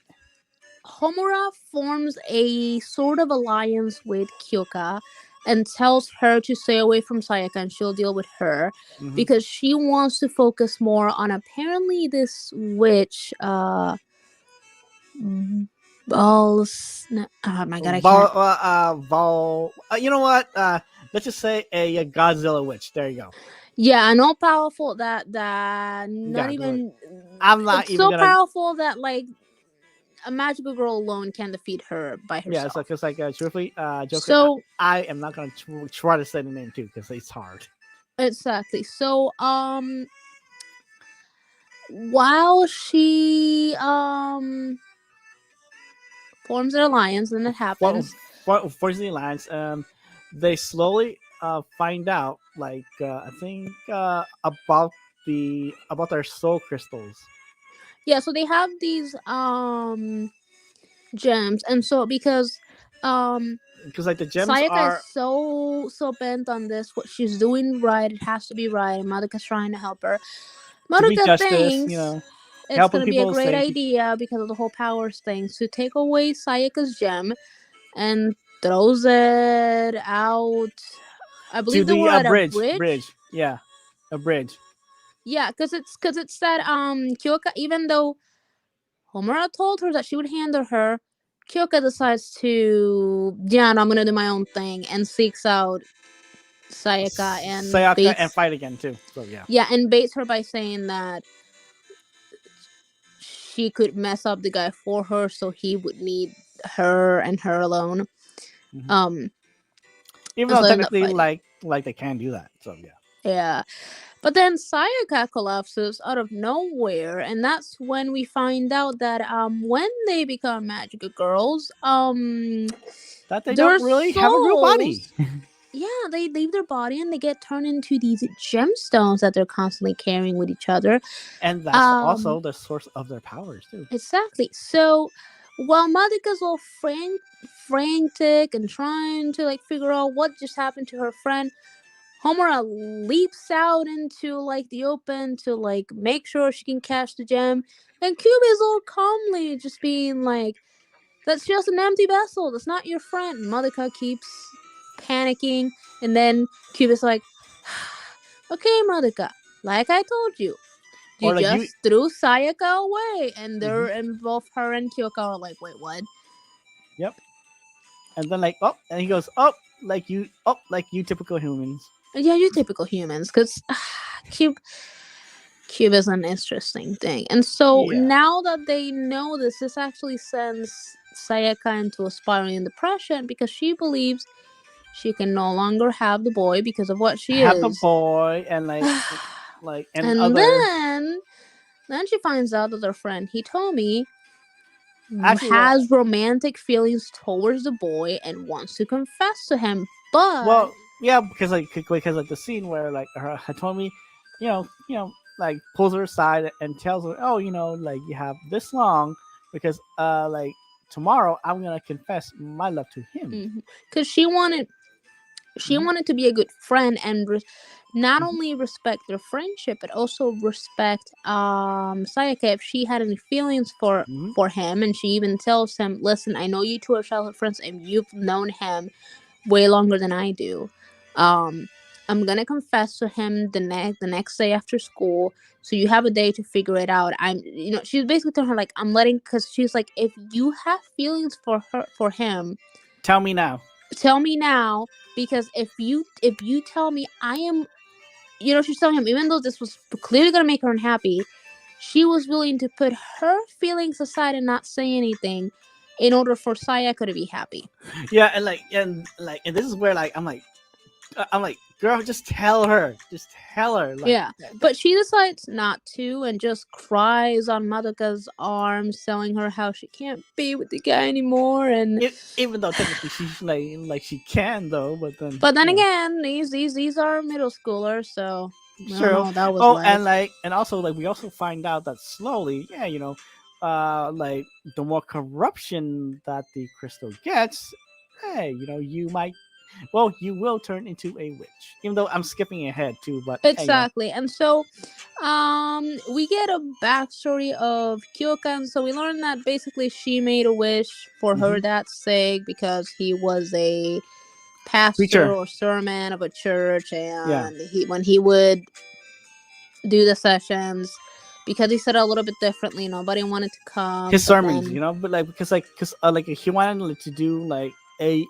Homura forms a sort of alliance with Kyoka and tells her to stay away from Sayaka and she'll deal with her Hmm. because she wants to focus more on apparently this witch balls. Oh my god, I Vol, can't. you know what? Let's just say a Godzilla witch. There you go. Yeah, I know powerful that not Yeah, even I'm not it's even so gonna. powerful that like a magical girl alone can defeat her by Yeah, it's herself. like truthfully, Joker. So I am not gonna try to say the name too because it's hard. exactly. So while she forms an alliance and it For, happens. Fortunately, Alliance, they slowly find out, like I think about their soul crystals, Yeah, so they have these gems, and so because um because like the gems Sayaka is are so bent on this, what she's doing right, it has to be right, and Madoka's trying to help her. to be Madoka justice, thinks it's helping gonna be a people, great saving people idea because of the whole powers thing to take away Sayaka's gem and throws it out. I to believe they the were at a bridge, bridge. yeah, a bridge. Yeah, because it said Kyoka, even though Homura told her that she would handle her, Kyoka decides to, yeah, no, I'm gonna do my own thing and seeks out Sayaka and Sayaka and baits, fight again too. So yeah. yeah, and baits her by saying that she could mess up the guy for her, so he would need her and her alone. Hmm. Um, Even and though so they end up technically, fighting. like they can do that. So yeah. Yeah, but then Sayaka collapses out of nowhere, and that's when we find out that when they become magical girls, That they their don't really have a real body, souls, yeah, they leave their body and they get turned into these gemstones that they're constantly carrying with each other. and that's Um, also the source of their powers too. exactly. So while Madoka's all frantic and trying to like figure out what just happened to her friend, Homura leaps out into like the open to like make sure she can catch the gem, and Cube is all calmly just being like, "That's just an empty vessel. That's not your friend." Madoka keeps panicking, and then Cube is like, "Okay, Madoka, like I told you, you Or like you. just threw Sayaka away," and Hmm. they're and both her and Kyoka are like, "Wait, what?" Yep. And then like and he goes like you typical humans. Yeah, you typical humans, because Cube Cube is an interesting thing. And so Yeah. now that they know this actually sends Sayaka into a spiraling depression because she believes she can no longer have the boy because of what she Have the is. boy and and And other then she finds out that her friend Hitomi actually has romantic feelings towards the boy and wants to confess to him. But well yeah because like the scene where like her Hitomi, like pulls her aside and tells her, oh, like you have this long because like tomorrow I'm gonna confess my love to him. because she Hmm. wanted to be a good friend and not Hmm. only respect their friendship but also respect Sayaka if she had any feelings Hmm. for him, and she even tells him, listen, I know you two are childhood friends and you've known him way longer than I do. um I'm gonna confess to him the next day after school, so you have a day to figure it out. She's basically telling her like, I'm letting, because she's like, if you have feelings for him, Tell me now. tell me now, because if you tell me I am, she's telling him, even though this was clearly going to make her unhappy, she was willing to put her feelings aside and not say anything in order for Sayaka to be happy. Yeah, and this is where like I'm like, girl, just tell her, like, Yeah, but she decides not to and just cries on Madoka's arms, telling her how she can't be with the guy anymore. And even though technically she's like she can though, but then but then again, these are middle schoolers, so I don't know true. what that was Oh, like. and also like we also find out that slowly, yeah, like the more corruption that the crystal gets, hey, you might, well, you will turn into a witch. Even though I'm skipping ahead too, but hey, Exactly. And so we get a backstory of Kyokan. So we learn that basically she made a wish for her hmm dad's sake because he was a pastor Preacher. or sermon of a church, Yeah. and when he would do the sessions, because he said it a little bit differently, nobody wanted to come. His But sermons, then but like because like he wanted like, to do like a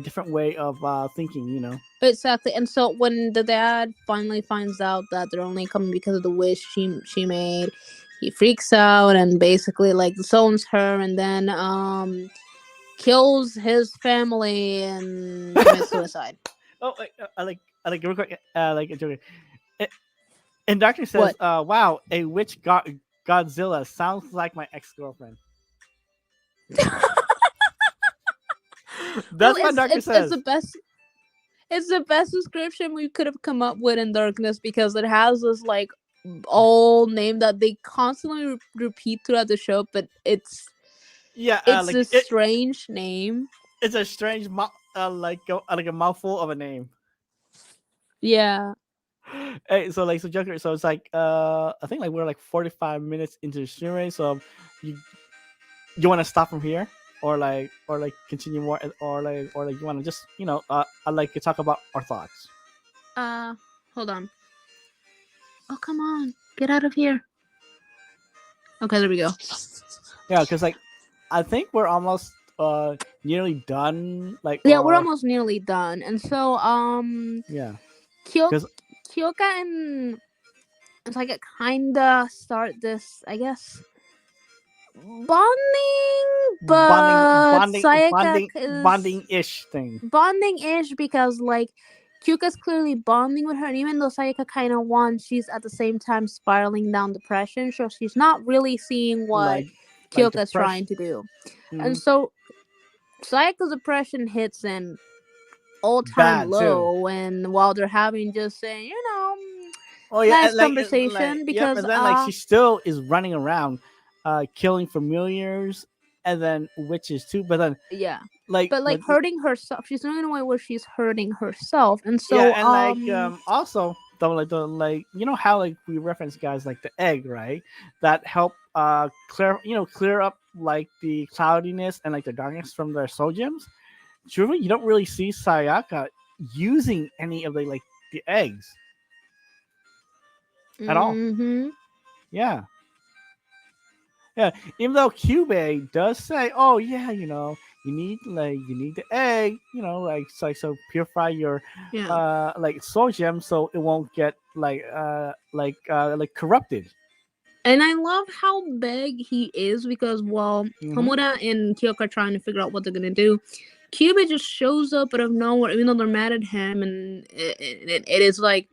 different way of thinking, exactly, and so when the dad finally finds out that they're only coming because of the wish she made, he freaks out and basically like disowns her, and then kills his family and commits suicide. Oh, I like real quick, like a joke. A- And Doctor says, What? "Wow, a witch Godzilla sounds like my ex girlfriend." Well, That's what Doctor it's says. the best. It's the best description we could have come up with in Darkness, because it has this like old name that they constantly repeat throughout the show, but Yeah, it's a strange name. it's a strange, like a mouthful of a name. Yeah. Hey, so Joker, so it's like I think like we're like 45 minutes into the stream, so you you want to stop from here, or like continue more, or like you want to just I like to talk about our thoughts. Uh, Hold on. Oh, come on, get out of here. Okay, there we go. Yeah, because like I think we're almost nearly done, like Yeah, we're or almost nearly done, and so yeah, Kyo- because Kyoka and Sayaka kinda start this, I guess, bonding, bonding but bonding Sayaka bonding is bonding ish thing. bonding ish because like Kyuka's clearly bonding with her, and even though Sayaka kind of wants, she's at the same time spiraling down depression, so she's not really seeing what like Kyoka's depression. trying to do. And Hmm. so Sayaka's depression hits an all time Bad too. low, and while they're having just a Oh yeah, nice and like conversation, yep, because and then like she still is running around, killing familiars, and then witches too. But then yeah, like but like but hurting herself, she's doing it in a way where she's hurting herself. And yeah, so and like also the how like we reference guys like the egg, right? That help clear up like the cloudiness and like the darkness from their soul gems. Truly, you don't really see Sayaka using any of the eggs at all. mm-hmm. Yeah. Yeah, even though Cube does say, "Oh yeah, you need the egg, so purify your Yeah. like soul gem so it won't get like corrupted." And I love how big he is, because while Hmm. Hamura and Kyoka are trying to figure out what they're gonna do, Cuba just shows up out of nowhere, even though they're mad at him, and it is like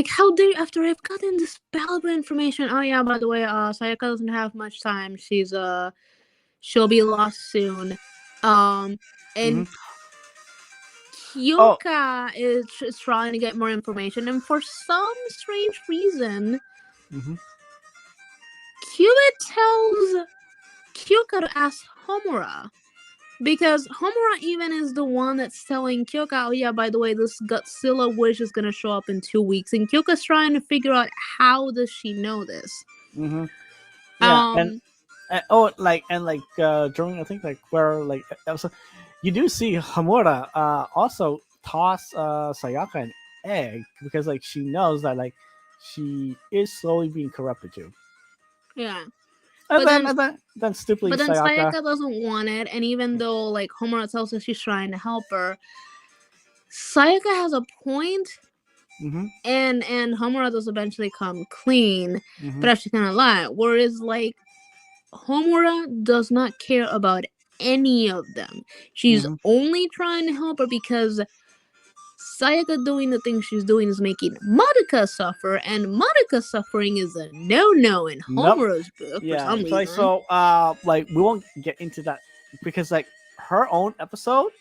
how dare you, after I've gotten this valuable information. Oh yeah, by the way, Sayaka doesn't have much time. She'll be lost soon. Hmm. And Oh. Kyoka is trying to get more information, and for some strange reason, Hmm. Cuba tells Kyoka to ask Homura. Because Homura even is the one that's telling Kyoka, oh yeah, by the way, this Godzilla wish is gonna show up in 2 weeks, and Kyoka's trying to figure out how does she know this. Hmm. Yeah, Um, during I think like where like episode, you do see Hamura also toss Sayaka an egg because like she knows that like she is slowly being corrupted too. yeah, And but then then and then stupidly but then Sayaka. Sayaka doesn't want it, and even though like Homura tells her she's trying to help her, Sayaka has a point, Hmm. and Homura does eventually come clean, Hmm. but actually kind of lie. Whereas like Homura does not care about any of them. She's Hmm. only trying to help her because Sayaka doing the things she's doing is making Madoka suffer, and Madoka suffering is a no-no in Nope. Homura's book for Yeah. some So like reason. like we won't get into that because like her own episode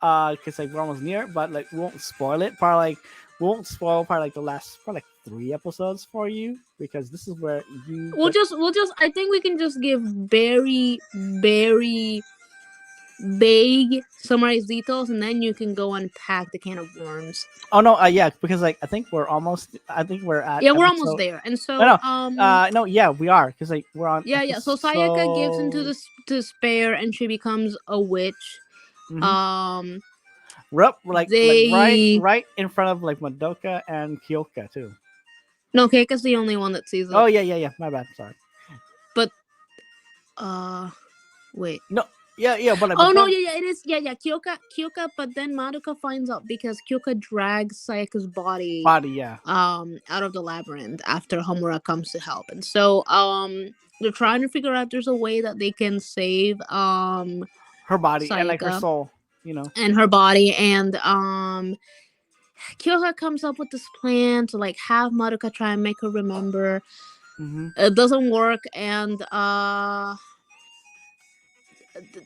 because like we're almost near, but like we won't spoil it. Probably like we won't spoil probably like the last probably like 3 episodes for you because this is where you We'll get. just I think we can just give very vague summarized details, and then you can go unpack the can of worms. Oh no, yeah, because like I think we're almost. I think we're at Yeah, we're almost episode. there. And No, so no, yeah, we are because like we're on yeah, yeah. So Sayaka gives into episode. this despair, and she becomes a witch. Mm-hmm. Um, Like they right in front of like Madoka and Kyoka too. no, Keika's the only one that sees Oh it. yeah, yeah, yeah. My bad. Sorry. But uh, wait. No. Yeah, yeah. But like, Oh but no, then yeah, yeah, it is. Yeah, yeah, Kyoka. But then Madoka finds out because Kyoka drags Sayaka's body, body. Yeah. out of the labyrinth after Homura comes to help, and so they're trying to figure out there's a way that they can save Her body and like her Sayaka soul. You know. and her body, and Kyoka comes up with this plan to like have Madoka try and make her remember. Mm-hmm. It doesn't work, and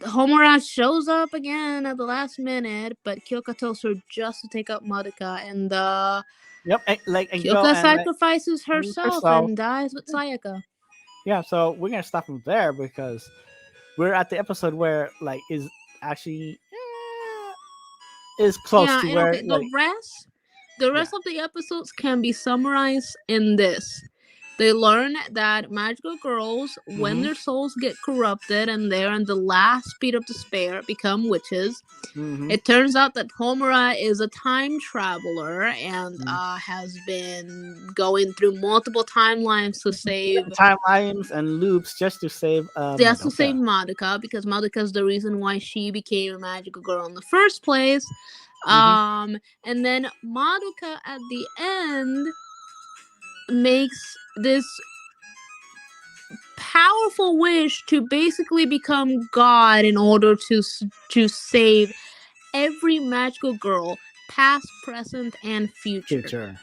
Homura shows up again at the last minute, but Kyoka tells her just to take out Madoka, and Yep. And go Kyoka and like sacrifices herself herself. and dies with Sayaka. Yeah. So we're gonna stop from there because we're at the episode where like is actually is close Yeah, to and where okay, like the yeah. rest of the episodes can be summarized in this. They learn that magical girls, when Mm-hmm. their souls get corrupted and they're in the last pit of despair, become witches. Mm-hmm. It turns out that Homura is a time traveler and Mm-hmm. has been going through multiple timelines to save Timelines and loops just to save just to Madoka. save Madoka, because Madoka is the reason why she became a magical girl in the first place. Mm-hmm. And then Madoka at the end makes this powerful wish to basically become God in order to save every magical girl, past, present, and future. Future.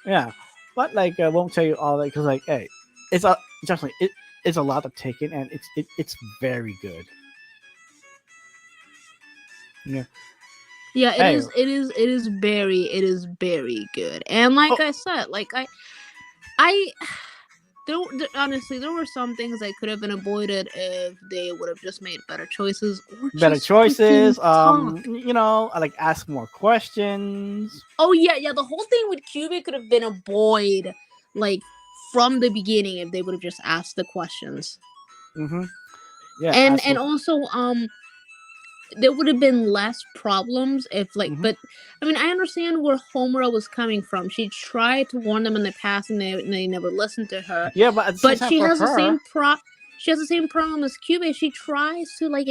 Yeah, but like I won't tell you all that because like hey, it's a definitely it's a lot to take in and it's very good. Yeah. Yeah, it Hey. is. It is. It is very. It is very good. And like Oh, I said, I honestly there were some things that could have been avoided if they would have just made better choices or better just freaking choices. talk. You know, I like ask more questions. Oh yeah, yeah. The whole thing with Cuba could have been avoided, like from the beginning, if they would have just asked the questions. Mm-hmm. Yeah, And absolutely. also there would have been less problems if like, Mm-hmm. but I mean I understand where Homura was coming from. She tried to warn them in the past and they never listened to her, Yeah, but at the same but time, for her, she has the same problem as Cuba. She tries to like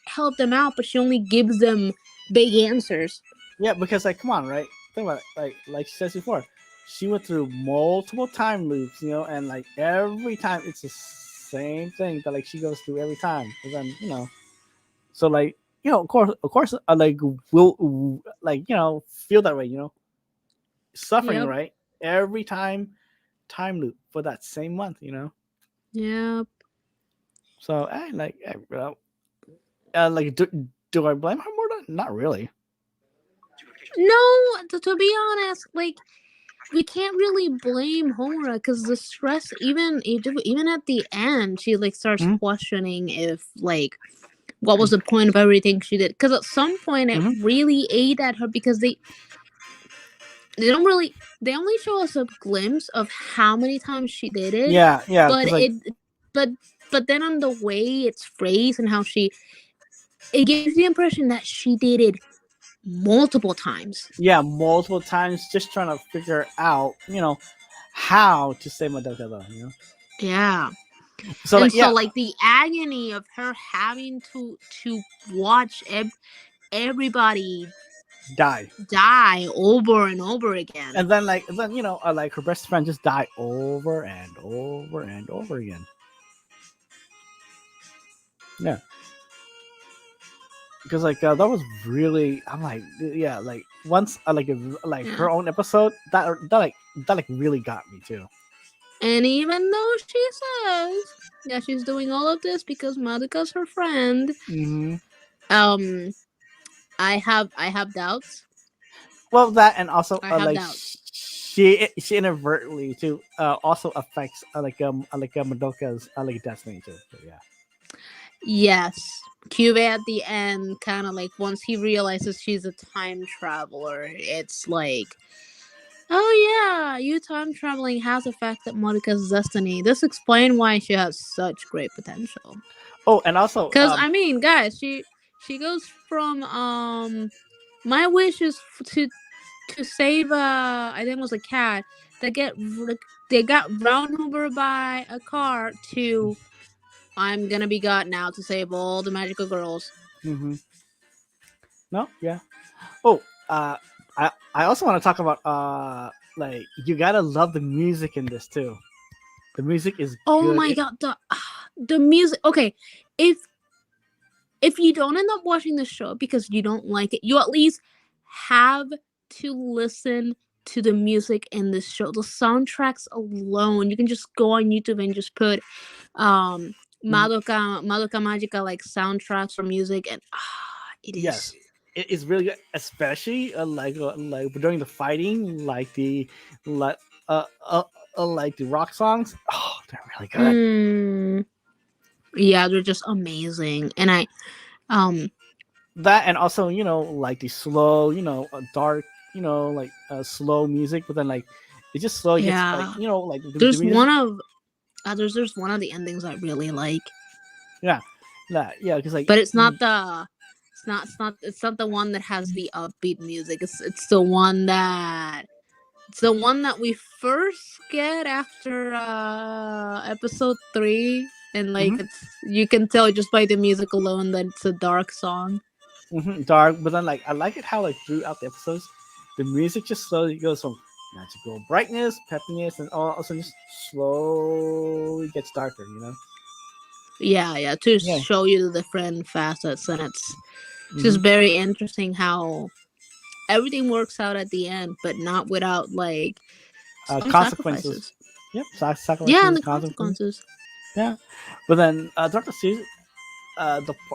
help them out, but she only gives them big answers. yeah, because like, come on, right? Think about it. Like she says before, she went through multiple time loops, you know, and like every time it's the same thing that like she goes through every time. And then so like of course, like will like feel that way, suffering, Yep. right? Every time loop for that same month, Yep. So I like, like do I blame her more? Not really. No, to be honest, like we can't really blame Homura because the stress, even at the end, she like starts Hmm. questioning if like what was the point of everything she did. Because at some point, it Hmm. really ate at her because they don't really they only show us a glimpse of how many times she did it, Yeah, yeah, but because like but but then on the way it's phrased and how it gives the impression that she did it multiple times. yeah, multiple times just trying to figure out, how to save Madoka though, Yeah. So And like so yeah, like the agony of her having to watch everybody die, die over and over again. and then like her best friend just die over and over and over again. Yeah, because like that was really I'm like yeah like once like Yeah. her own episode that really got me too. And even though she says that she's doing all of this because Madoka's her friend, Hmm. um I have doubts. Well, that and also I have like doubts. she inadvertently too also affects Madoka's like destiny too. So yeah. Yes. Cube at the end kind of like once he realizes she's a time traveler, it's like, oh yeah, you time traveling has affected Monica's destiny. This explains why she has such great potential. Oh, and also Cause I mean, guys, She goes from my wish is to save I think it was a cat that they got run over by a car to I'm gonna be God now to save all the magical girls. Hmm. No, yeah. Oh, uh, I also want to talk about like you gotta love the music in this too. The music is Oh good. my god, the music. Okay, if if you don't end up watching the show because you don't like it, you at least have to listen to the music in this show. The soundtracks alone, you can just go on YouTube and just put um Mhm. Madoka magica like soundtracks for music, and it Yes, is. it is really good, especially like during the fighting, like uh, uh, like the rock songs. Oh, they're really good. Mm, yeah, they're just amazing, and I um That and also like the slow, dark, slow music, but then like it just slowly gets like yeah, like the there's music. one of there's one of the endings I really like, Yeah, yeah, because like but it's not the one that has the upbeat music. It's the one that we first get after episode 3, and like mhm, it's you can tell just by the music alone that it's a dark song. dark, but then like I like it how like throughout the episodes, the music just slowly goes from magical brightness, peppiness, and all of a sudden just slowly gets darker. Yeah, yeah, to Yeah. show you the different facets, and it's Hmm. just very interesting how everything works out at the end, but not without like some Consequences. sacrifices. Yep. Yeah, and Sacrifices, the consequences. consequences. Yeah. But then throughout the season,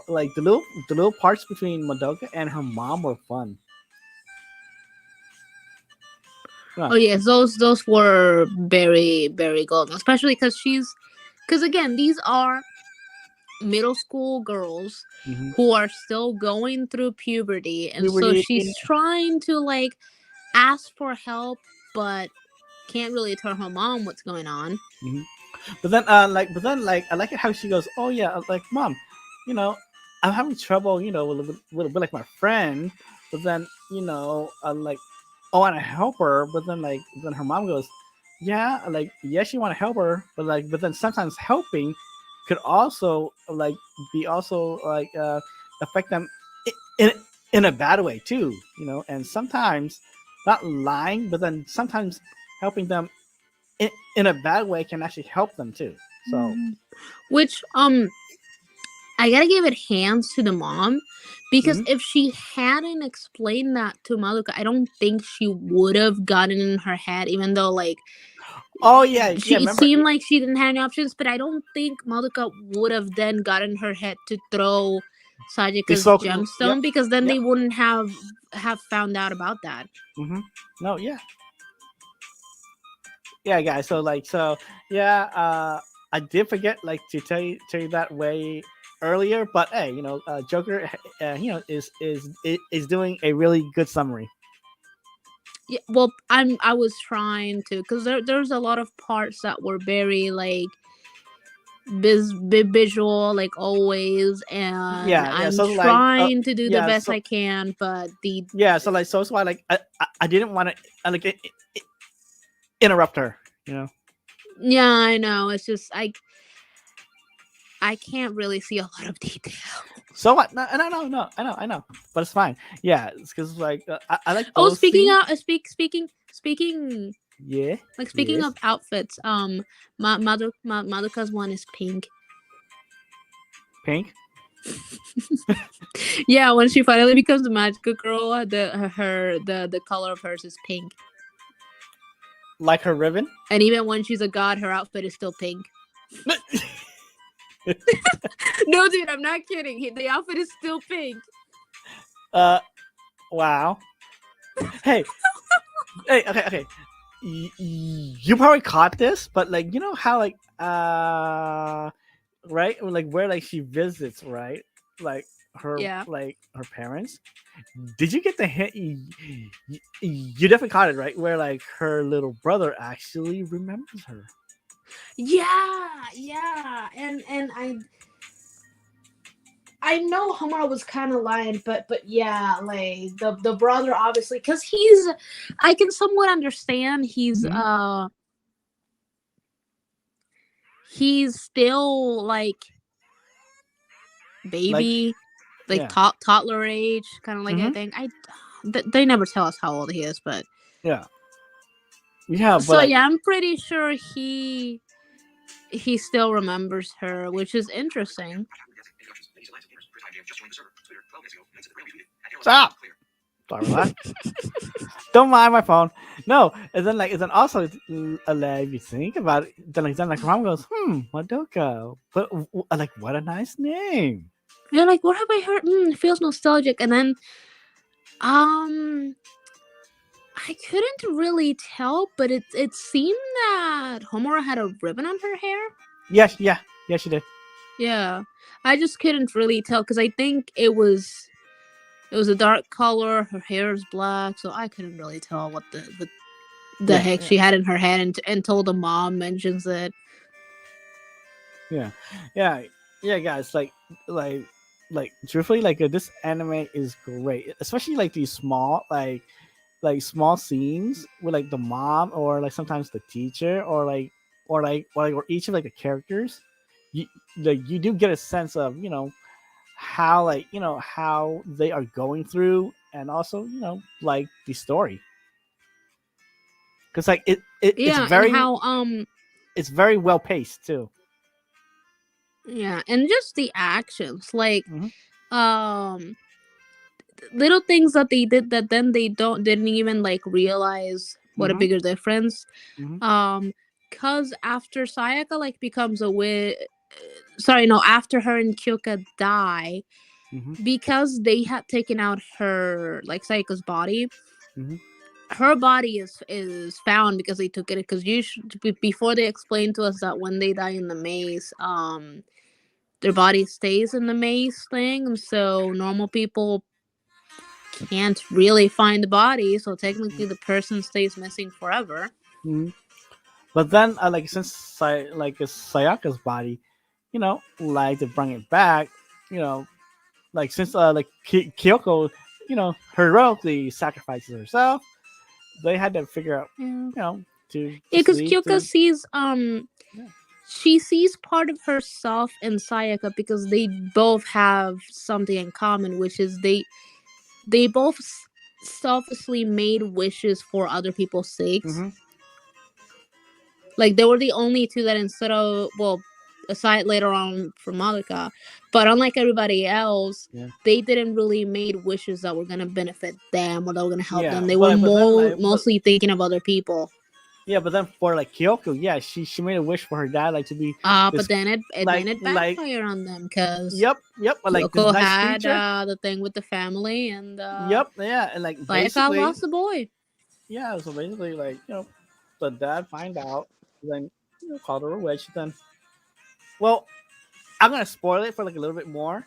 like the little parts between Madoka and her mom were fun. Yeah. Oh yes, those were very very golden, especially because again these are middle school girls Hmm. who are still going through puberty, and so Puberty. she's trying to like ask for help, but can't really tell her mom what's going on. Hmm. But then, like, I like it how she goes, "Oh yeah, like, mom, you know, I'm having trouble, with like my friend." But then, like, I want to help her, but then, like, then her mom goes, "Yeah, like, yes, you want to help her, but then sometimes helping could also like be also like affect them in in a bad way too, and sometimes not lying, but then sometimes helping them in a bad way can actually help them too." So, Mhm. Which I gotta give it hands to the mom, because mhm. if she hadn't explained that to Maluka, I don't think she would have gotten in her head. Even though like Oh yeah, yeah. it Remember, seemed like she didn't have any options, but I don't think Madoka would have then gotten her head to throw the Sajika's so yep, gemstone, because then yep. they wouldn't have found out about that. Hmm. No, yeah, yeah, guys. Yeah. I did forget like to tell you that way earlier, but hey, Joker, is doing a really good summary. Yeah, well, I was trying to, because there's a lot of parts that were very like visual, like always, and Yeah, yeah. I'm So like, trying to do the yeah, best I can, but the so it's why like I didn't want to like interrupt her. You know. yeah, I know, it's just I can't really see a lot of detail. So what? No, and I know, no, I know, but it's fine. Yeah, it's because like I like Oh, those speaking scenes. of speaking Yeah, like speaking yes, of outfits, Madoka's one is pink. pink, Yeah, when she finally becomes a magical girl, the color of hers is pink, like her ribbon. and even when she's a god, her outfit is still pink. No, dude, I'm not kidding. The outfit is still pink. uh, wow. Hey, hey, okay, okay. You probably caught this, but like you know how like right, like where like she visits, right? Like Yeah. her parents. Did you get the hint? You definitely caught it, right? Where like her little brother actually remembers her. Yeah, yeah, and I know Homura was kind of lying, but yeah, like the brother obviously, because he's, I can somewhat understand Hmm. he's still like Like, baby, like yeah. toddler age, kind of like, I Hmm. think they never tell us how old he is, but Yeah. Yeah, but so like, yeah, I'm pretty sure he still remembers her, which is interesting. stop. Sorry about that. Don't mind my phone. No, and then also if you think about it, then like Ram goes, Madoka, but like what a nice name. You're like, what have I heard? It feels nostalgic, and then um I couldn't really tell, but it seemed that Homura had a ribbon on her hair. Yes, yeah, yes, she did. Yeah, I just couldn't really tell because I think it was a dark color. Her hair is black, so I couldn't really tell what the Yeah, heck yeah, she had in her head, until the mom mentions it. yeah, yeah, yeah, guys. Like, truthfully, like this anime is great, especially like these small, like small scenes with like the mom or like sometimes the teacher or each of like the characters. You you do get a sense of how how they are going through and also like the story because like Yeah, and how it's very well paced too. yeah, and just the actions, like Hmm. um little things that they did that then they didn't even like realize what a Hmm. bigger difference. Hmm. Um, cause after Sayaka like becomes a witch, sorry, no, after her and Kyoka die, Hmm. because they had taken out her like Sayaka's body. Hmm. Her body is found because they took it, because before they explained to us that when they die in the maze, their body stays in the maze thing, and so normal people can't really find the body, so technically the person stays missing forever. Hmm. But then like since like it's Sayaka's body, like to bring it back, you know like since like Kyoko, heroically sacrifices herself, they had to figure out, Yeah, you know, to yeah, just because lead Kyoka to. sees Yeah. she sees part of herself in Sayaka, because they both have something in common, which is they both selfishly made wishes for other people's sakes. Mm-hmm. Like they were the only two that, instead of, well, aside later on from Madoka, but unlike everybody else, Yeah. they didn't really made wishes that were gonna benefit them or that were gonna help Yeah, them. They were but then more like but mostly thinking of other people. yeah, but then for like Kyoko, yeah, she made a wish for her dad, like to be But this, then it like backfired on them, because yep, like this Kyoko nice had teacher. the thing with the family, and Yep, yeah, and like Sayaka basically, lost the boy. yeah, so basically like the dad find out, then called her a witch. Then, well, I'm gonna spoil it for like a little bit more.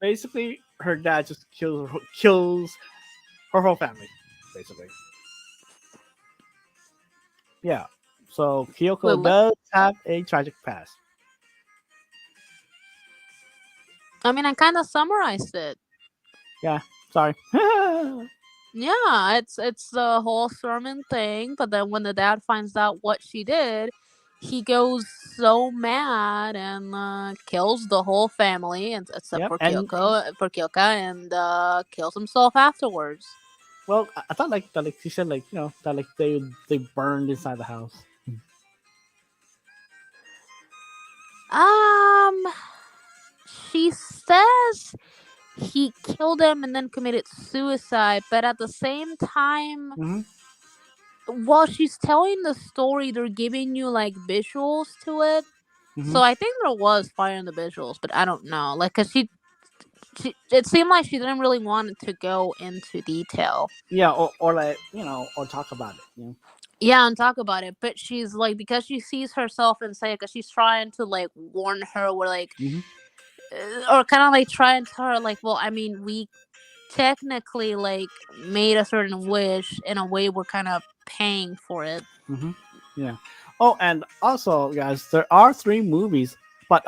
Basically, her dad just kills her whole family. Basically, yeah. So Wait, Kyoko what? does have a tragic past. I mean, I kind of summarized it. Yeah, sorry. Yeah, it's the whole sermon thing, but then when the dad finds out what she did, he goes so mad and kills the whole family, and except Yep, and For Kyoka, and kills himself afterwards. well, I thought like that, like she said, like that, like they burned inside the house. Um, she says he killed him and then committed suicide, but at the same time, Hmm. while she's telling the story, they're giving you like visuals to it. Hmm. So I think there was fire in the visuals, but I don't know. Like, cause she it seemed like she didn't really want to go into detail. Yeah, or like or talk about it. Yeah, and talk about it, but she's like, because she sees herself in Sayaka, she's trying to like warn her, or like, Hmm. or kind of like try and tell her like, well, I mean, we technically like made a certain wish in a way, we're kind of paying for it. Hmm. Yeah. Oh, and also, guys, there are three movies, but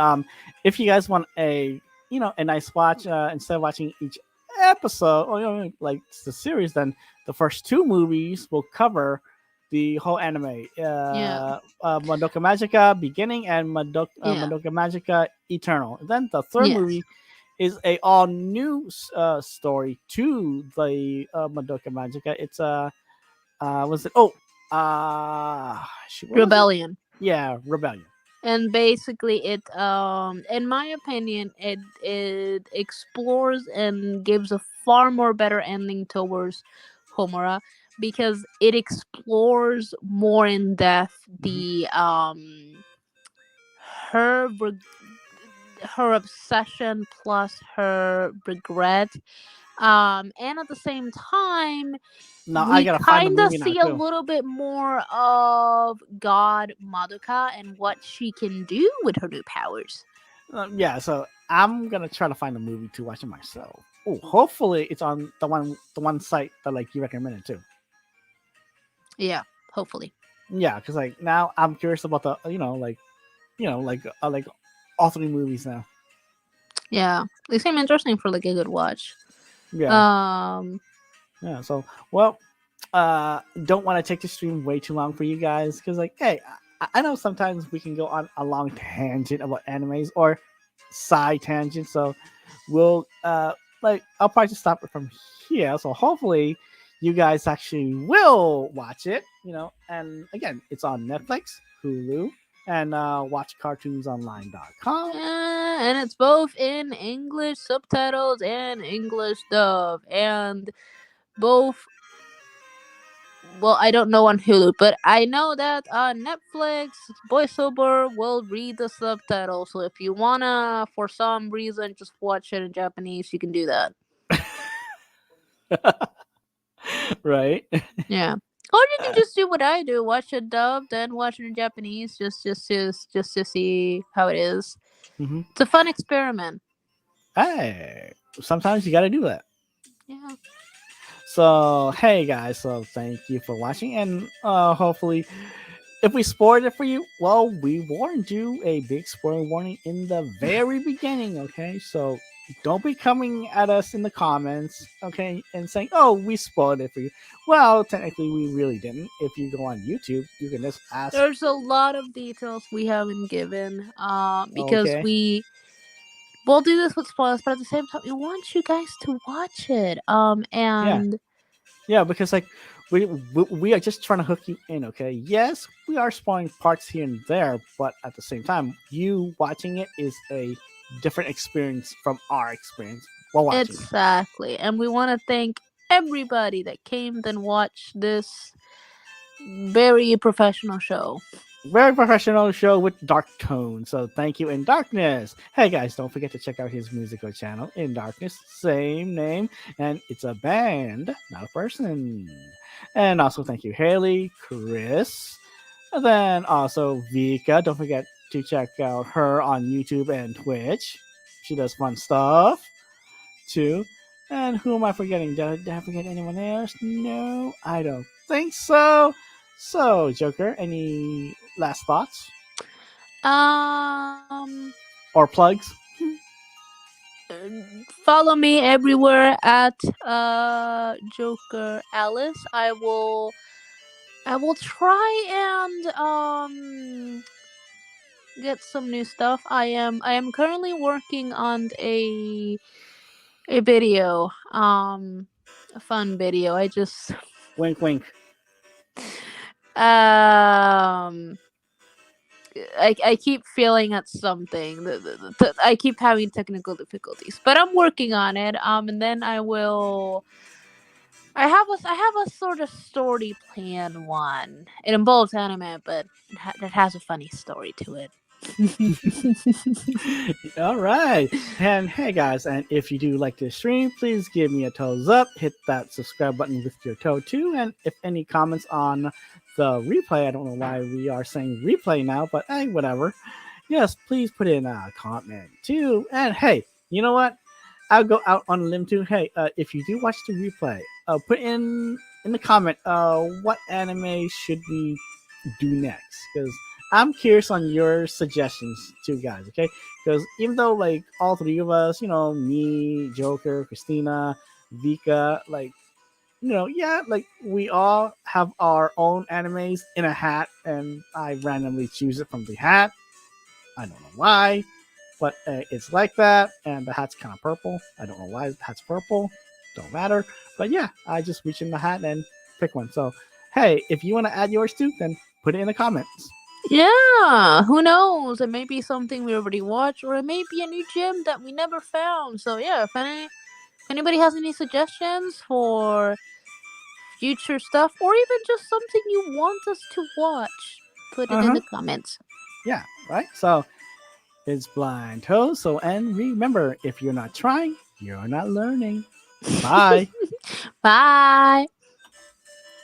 if you guys want a a nice watch instead of watching each episode or like the series. Then the first two movies will cover the whole anime. Yeah. Madoka Magica Beginning and Yeah. Madoka Magica Eternal. And then the third Yes. movie is a all new story to the Madoka Magica. It's was it? Oh, what was it? Rebellion. Yeah, Rebellion. And basically it in my opinion it explores and gives a far more better ending towards Homura, because it explores more in depth Hmm. the her her obsession plus her regret, and at the same time Now I we gotta find the kind of movie now see a too. little bit more of God Madoka and what she can do with her new powers. Yeah, so I'm gonna try to find a movie to watch it myself. Oh, hopefully it's on the one site that like you recommended too. Yeah, hopefully. Yeah, because like now I'm curious about the like all three movies now. Yeah, they seem interesting for like a good watch. Yeah, Um, yeah. So well, don't want to take the stream way too long for you guys because like hey, I know sometimes we can go on a long tangent about animes or side tangents. So we'll like I'll probably just stop it from here. So hopefully you guys actually will watch it. And again, it's on Netflix, Hulu, and watchcartoonsonline.com. and it's both in English subtitles and English dub, and both. Well, I don't know on Hulu, but I know that on Netflix, voiceover will read the subtitles. So if you wanna, for some reason, just watch it in Japanese, you can do that. Right. Yeah. Or you can just do what I do: watch it dubbed, then watch it in Japanese, just to see how it is. Hmm. It's a fun experiment. Hey, sometimes you got to do that. Yeah. So hey guys, so thank you for watching, and hopefully if we spoiled it for you, well, we warned you a big spoiler warning in the very beginning, okay? So don't be coming at us in the comments, okay, and saying, oh, we spoiled it for you. Well, technically, we really didn't. If you go on YouTube, you can just ask, There's a lot of details we haven't given, because okay? we'll do this with spoilers, but at the same time, we want you guys to watch it. Yeah. And Yeah, because like we are just trying to hook you in, okay? Yes, we are spoiling parts here and there, but at the same time, you watching it is a different experience from our experience while watching it. exactly, and we want to thank everybody that came and watched this very professional show. Very professional show with dark tones. So thank you, In Darkness. Hey guys, don't forget to check out his musical channel, In Darkness, same name, and it's a band, not a person. And also thank you, Haley, Chris, and then also Vika. Don't forget to check out her on YouTube and Twitch. She does fun stuff too. And who am I forgetting? Did I forget anyone else? No, I don't think so. So, Joker, any last thoughts Um, or plugs? Follow me everywhere at Joker Alice. I will try and get some new stuff. I am currently working on a video, a fun video. I just Wink, wink. um I keep failing at something. I keep having technical difficulties, but I'm working on it. And then I will. I have a sort of story plan one. It involves anime, but it has a funny story to it. All right. And hey, guys, and if you do like this stream, please give me a thumbs up. Hit that subscribe button with your toe, too. And if any comments on the replay, I don't know why we are saying replay now, but hey, whatever. Yes, please put in a comment, too. And hey, you know what? I'll go out on a limb, too. Hey, if you do watch the replay, put in the comment what anime should we do next, because I'm curious on your suggestions too, guys. Okay, because even though like all three of us, me, Joker, Christina, Vika, like yeah, like we all have our own animes in a hat, and I randomly choose it from the hat. I don't know why, but it's like that, and the hat's kind of purple. I don't know why the hat's purple. Don't matter. But yeah, I just reach in the hat and pick one. So hey, if you want to add yours too, then put it in the comments. Yeah, who knows? It may be something we already watched, or it may be a new gem that we never found. So yeah, if anybody has any suggestions for future stuff, or even just something you want us to watch, put it Uh in huh. the comments. Yeah. Right. So it's blind toast. So and remember, if you're not trying, you're not learning. Bye. Bye.